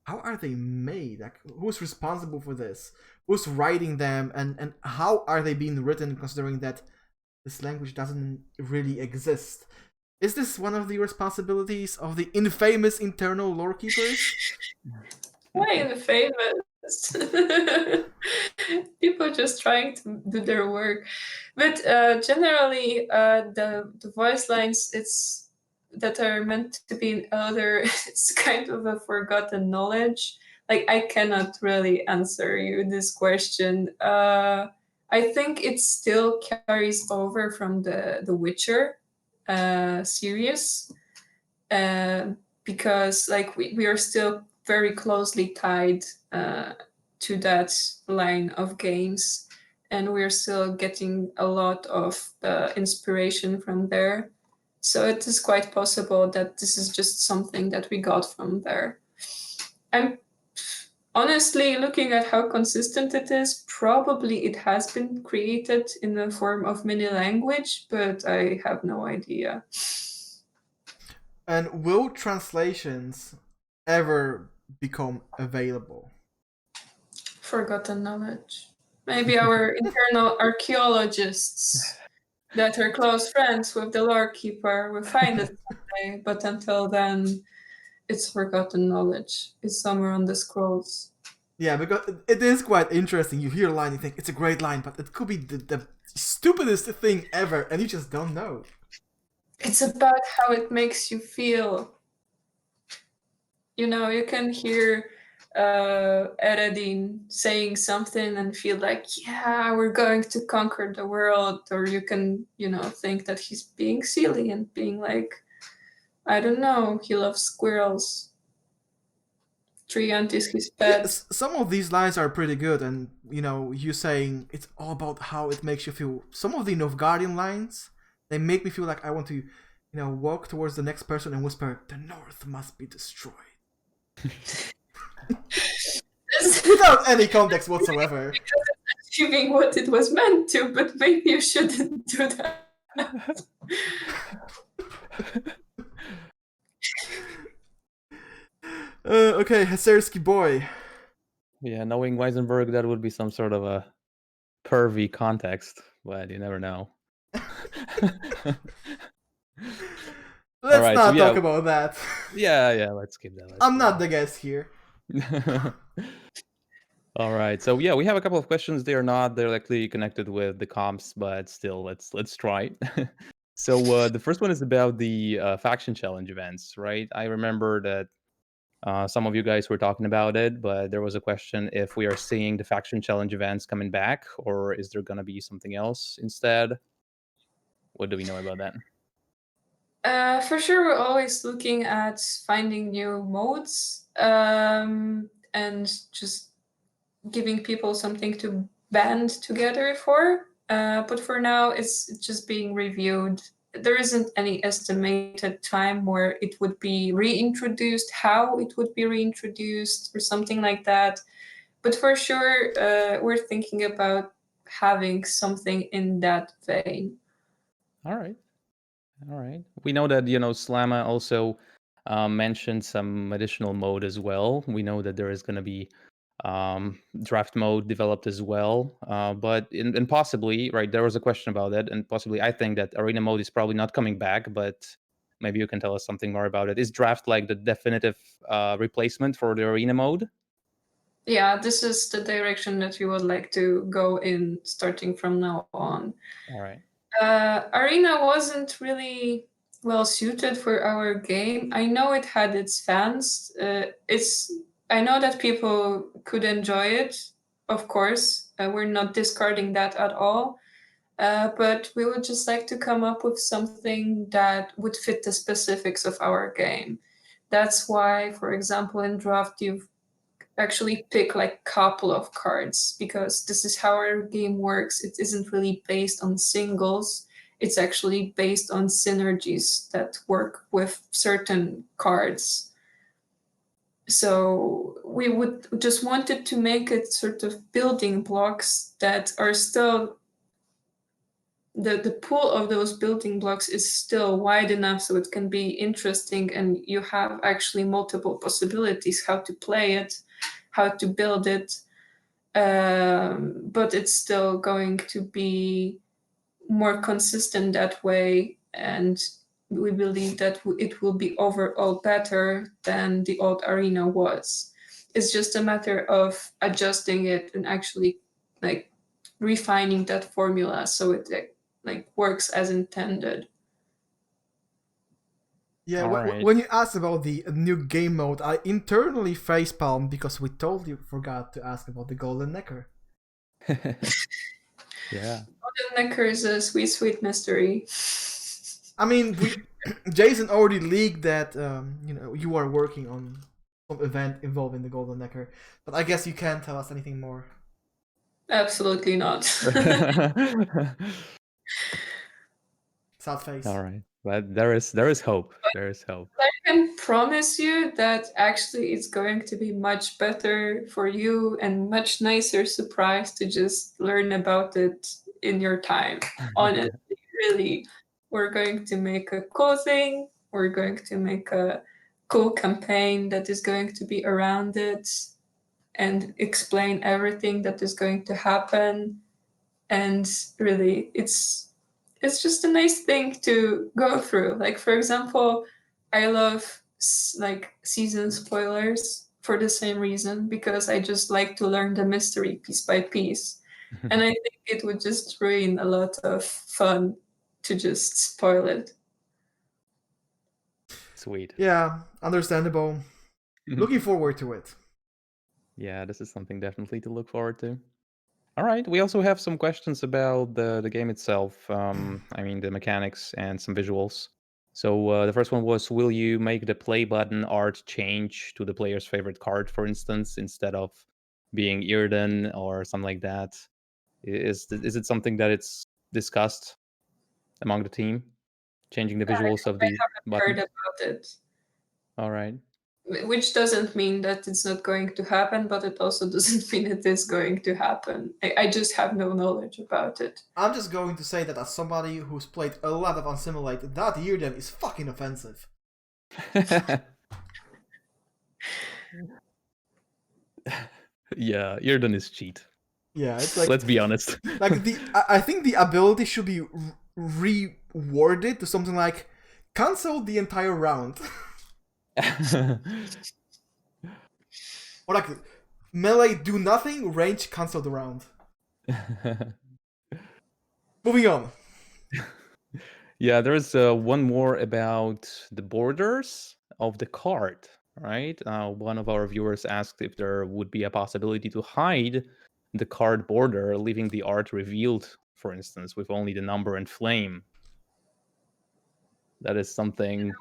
How are they made? Like, who's responsible for this? Who's writing them, and how are they being written, considering that this language doesn't really exist? Is this one of the responsibilities of the infamous internal lore keepers? Why infamous? People just trying to do their work. But generally, the voice lines that are meant to be in Elder, it's kind of a forgotten knowledge. Like, I cannot really answer you this question. I think it still carries over from the Witcher series, because like we are still very closely tied to that line of games, and we're still getting a lot of inspiration from there. So it is quite possible that this is just something that we got from there. I'm honestly looking at how consistent it is. Probably it has been created in the form of mini language, but I have no idea. And will translations ever become available? Forgotten knowledge. Maybe our internal archaeologists that are close friends with the lore keeper will find it someday, but until then, it's forgotten knowledge. It's somewhere on the scrolls. Yeah, because it is quite interesting. You hear a line, you think it's a great line, but it could be the stupidest thing ever, and you just don't know. It's about how it makes you feel. You know, you can hear Eredin saying something and feel like, yeah, we're going to conquer the world. Or you can, think that he's being silly and being like, I don't know, he loves squirrels. Triant is his pet. Some of these lines are pretty good, and you saying it's all about how it makes you feel. Some of the Novgardian lines, they make me feel like I want to, walk towards the next person and whisper, "The North must be destroyed." Without any context whatsoever. Achieving what it was meant to, but maybe you shouldn't do that. Okay, Hessersky boy. Yeah, knowing Weissenberg, that would be some sort of a pervy context, but you never know. Let's not talk about that. Yeah, let's skip that. I'm not the guest here. All right, so yeah, we have a couple of questions. They are not directly connected with the comps, but still, let's try. So the first one is about the faction challenge events, right? I remember that some of you guys were talking about it, but there was a question if we are seeing the faction challenge events coming back, or is there going to be something else instead? What do we know about that? For sure, we're always looking at finding new modes and just giving people something to band together for. But for now, it's just being reviewed. There isn't any estimated time where it would be reintroduced, how it would be reintroduced, or something like that. But for sure, we're thinking about having something in that vein. All right. We know that Slama also mentioned some additional mode as well. We know that there is going to be draft mode developed as well, but and possibly, right, there was a question about that, and possibly I think that arena mode is probably not coming back, but maybe you can tell us something more about it. Is draft like the definitive replacement for the arena mode? Yeah, this is the direction that we would like to go in starting from now on. All right. Arena wasn't really well suited for our game. I know it had its fans. It's I know that people could enjoy it, of course. We're not discarding that at all. But we would just like to come up with something that would fit the specifics of our game. That's why, for example, in draft, you've actually pick like couple of cards because this is how our game works. It isn't really based on singles. It's actually based on synergies that work with certain cards. So we would just wanted to make it sort of building blocks that are still the pool of those building blocks is still wide enough so it can be interesting and you have actually multiple possibilities how to play it, how to build it, but it's still going to be more consistent that way, and we believe that it will be overall better than the old arena was. It's just a matter of adjusting it and actually like refining that formula so it like works as intended. Yeah, All right. when you asked about the new game mode, I internally facepalmed because we totally forgot to ask about the Golden Necker. Yeah. Golden Necker is a sweet, sweet mystery. I mean, Jason already leaked that you are working on some event involving the Golden Necker, but I guess you can't tell us anything more. Absolutely not. Sad face. All right. But there is hope. There is hope. I can promise you that actually it's going to be much better for you and much nicer surprise to just learn about it in your time. Honestly, really, we're going to make a cool thing. We're going to make a cool campaign that is going to be around it and explain everything that is going to happen. And really, it's just a nice thing to go through. Like for example, I love like season spoilers for the same reason because I just like to learn the mystery piece by piece, and I think it would just ruin a lot of fun to just spoil it. Sweet. Yeah, understandable. Looking forward to it. Yeah, this is something definitely to look forward to. All right. We also have some questions about the game itself. I mean, the mechanics and some visuals. So the first one was, will you make the play button art change to the player's favorite card, for instance, instead of being Irden or something like that? Is it something that it's discussed among the team, changing the visuals of the Heard button? about it, All right. which doesn't mean that it's not going to happen, but it also doesn't mean it is going to happen. I just have no knowledge about it. I'm just going to say that as somebody who's played a lot of Unsimulate, that Irden is fucking offensive. Yeah, Irden is cheat. Yeah, it's like, Let's be honest. like I think the ability should be reworded to something like cancel the entire round. Or like melee do nothing, range cancel the round. Moving on. Yeah, there's one more about the borders of the card, right? One of our viewers asked if there would be a possibility to hide the card border, leaving the art revealed, for instance, with only the number and flame. That is something.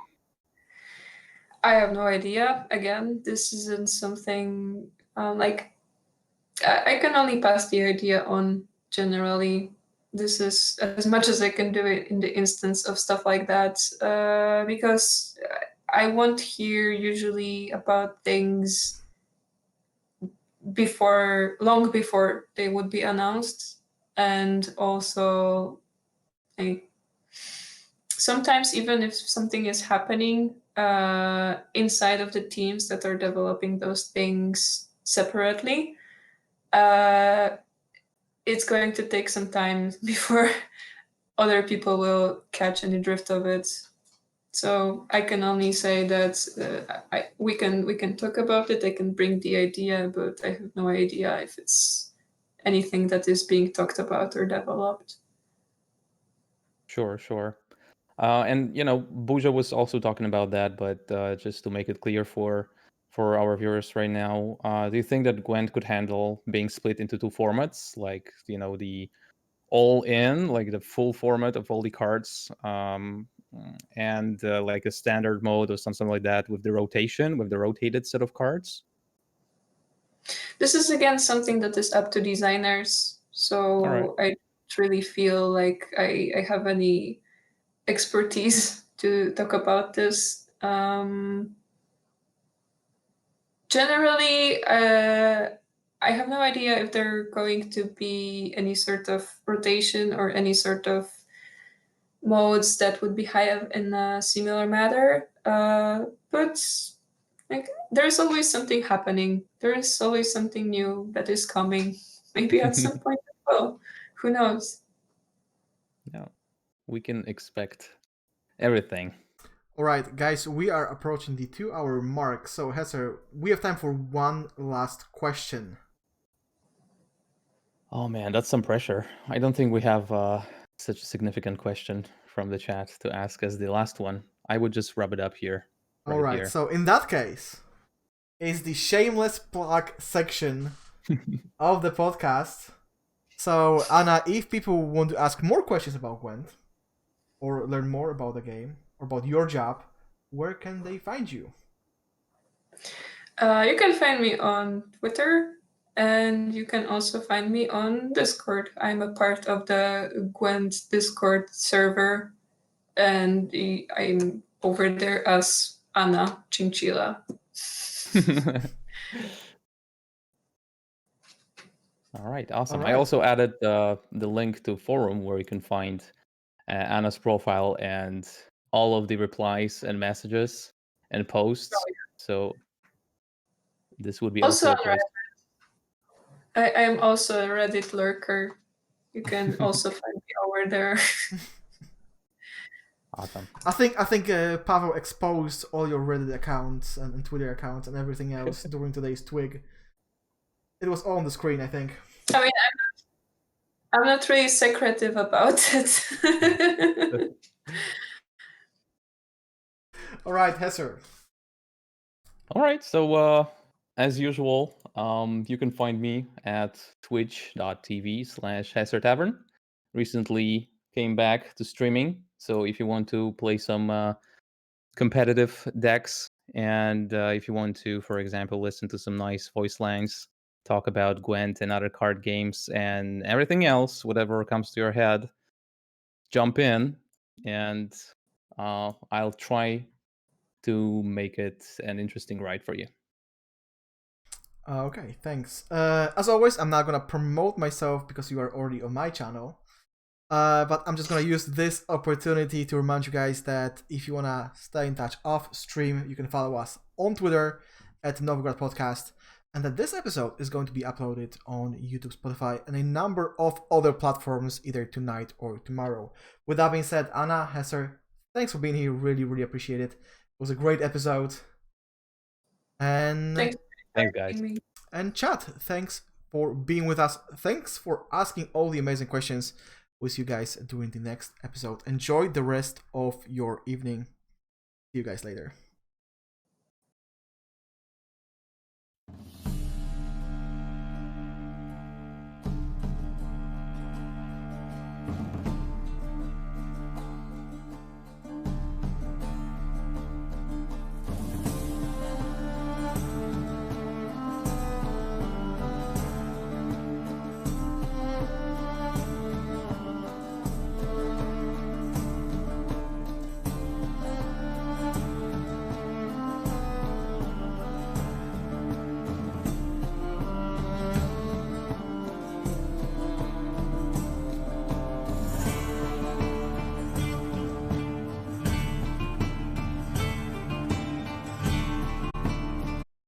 I have no idea. Again, this isn't something like I can only pass the idea on generally. This is as much as I can do it in the instance of stuff like that because I won't hear usually about things long before they would be announced, and also like sometimes even if something is happening inside of the teams that are developing those things separately, it's going to take some time before other people will catch any drift of it. So I can only say that we can talk about it. I can bring the idea, but I have no idea if it's anything that is being talked about or developed. Sure. And Buja was also talking about that, but just to make it clear for for our viewers right now. Do you think that Gwent could handle being split into two formats, like the all-in, like the full format of all the cards, and like a standard mode or something like that with the rotated set of cards? This is again something that is up to designers. So All right. I don't really feel like I have any expertise to talk about this. Generally, I have no idea if there are going to be any sort of rotation or any sort of modes that would behave in a similar manner. But like, there's always something happening. There is always something new that is coming. Maybe at some point as well. Who knows? Yeah, we can expect everything. All right, guys, we are approaching the 2-hour mark. So, Hesser, we have time for one last question. Oh man, that's some pressure. I don't think we have such a significant question from the chat to ask as the last one. I would just rub it up here. All right, so in that case, is the shameless plug section of the podcast. So, Anna, if people want to ask more questions about Gwent or learn more about the game or about your job, where can they find you? You can find me on Twitter, and you can also find me on Discord. I'm a part of the Gwent Discord server, and I'm over there as Anna Chinchilla. All right, awesome. All I right. also added the link to forum where you can find Anna's profile and all of the replies and messages and posts. Oh, yeah. So this would be Also also a place. I am also a Reddit lurker. You can also find me over there. Awesome. I think Pavel exposed all your Reddit accounts and Twitter accounts and everything else during today's Twig. It was all on the screen, I think. I mean, I'm not really secretive about it. All right, Hesser. All right, so as usual, you can find me at twitch.tv/Hesser Tavern. Recently came back to streaming, so if you want to play some competitive decks, and if you want to, for example, listen to some nice voice lines, talk about Gwent and other card games and everything else, whatever comes to your head, jump in, and I'll try to make it an interesting ride for you. Okay, thanks. As always, I'm not gonna promote myself because you are already on my channel. But I'm just gonna use this opportunity to remind you guys that if you wanna stay in touch off stream, you can follow us on Twitter at Novigrad Podcast, and that this episode is going to be uploaded on YouTube, Spotify, and a number of other platforms either tonight or tomorrow. With that being said, Anna, Hesser, thanks for being here. Really, really appreciate it. It was a great episode. And Thanks, guys. And chat, thanks for being with us. Thanks for asking all the amazing questions. We'll see you guys during the next episode. Enjoy the rest of your evening. See you guys later.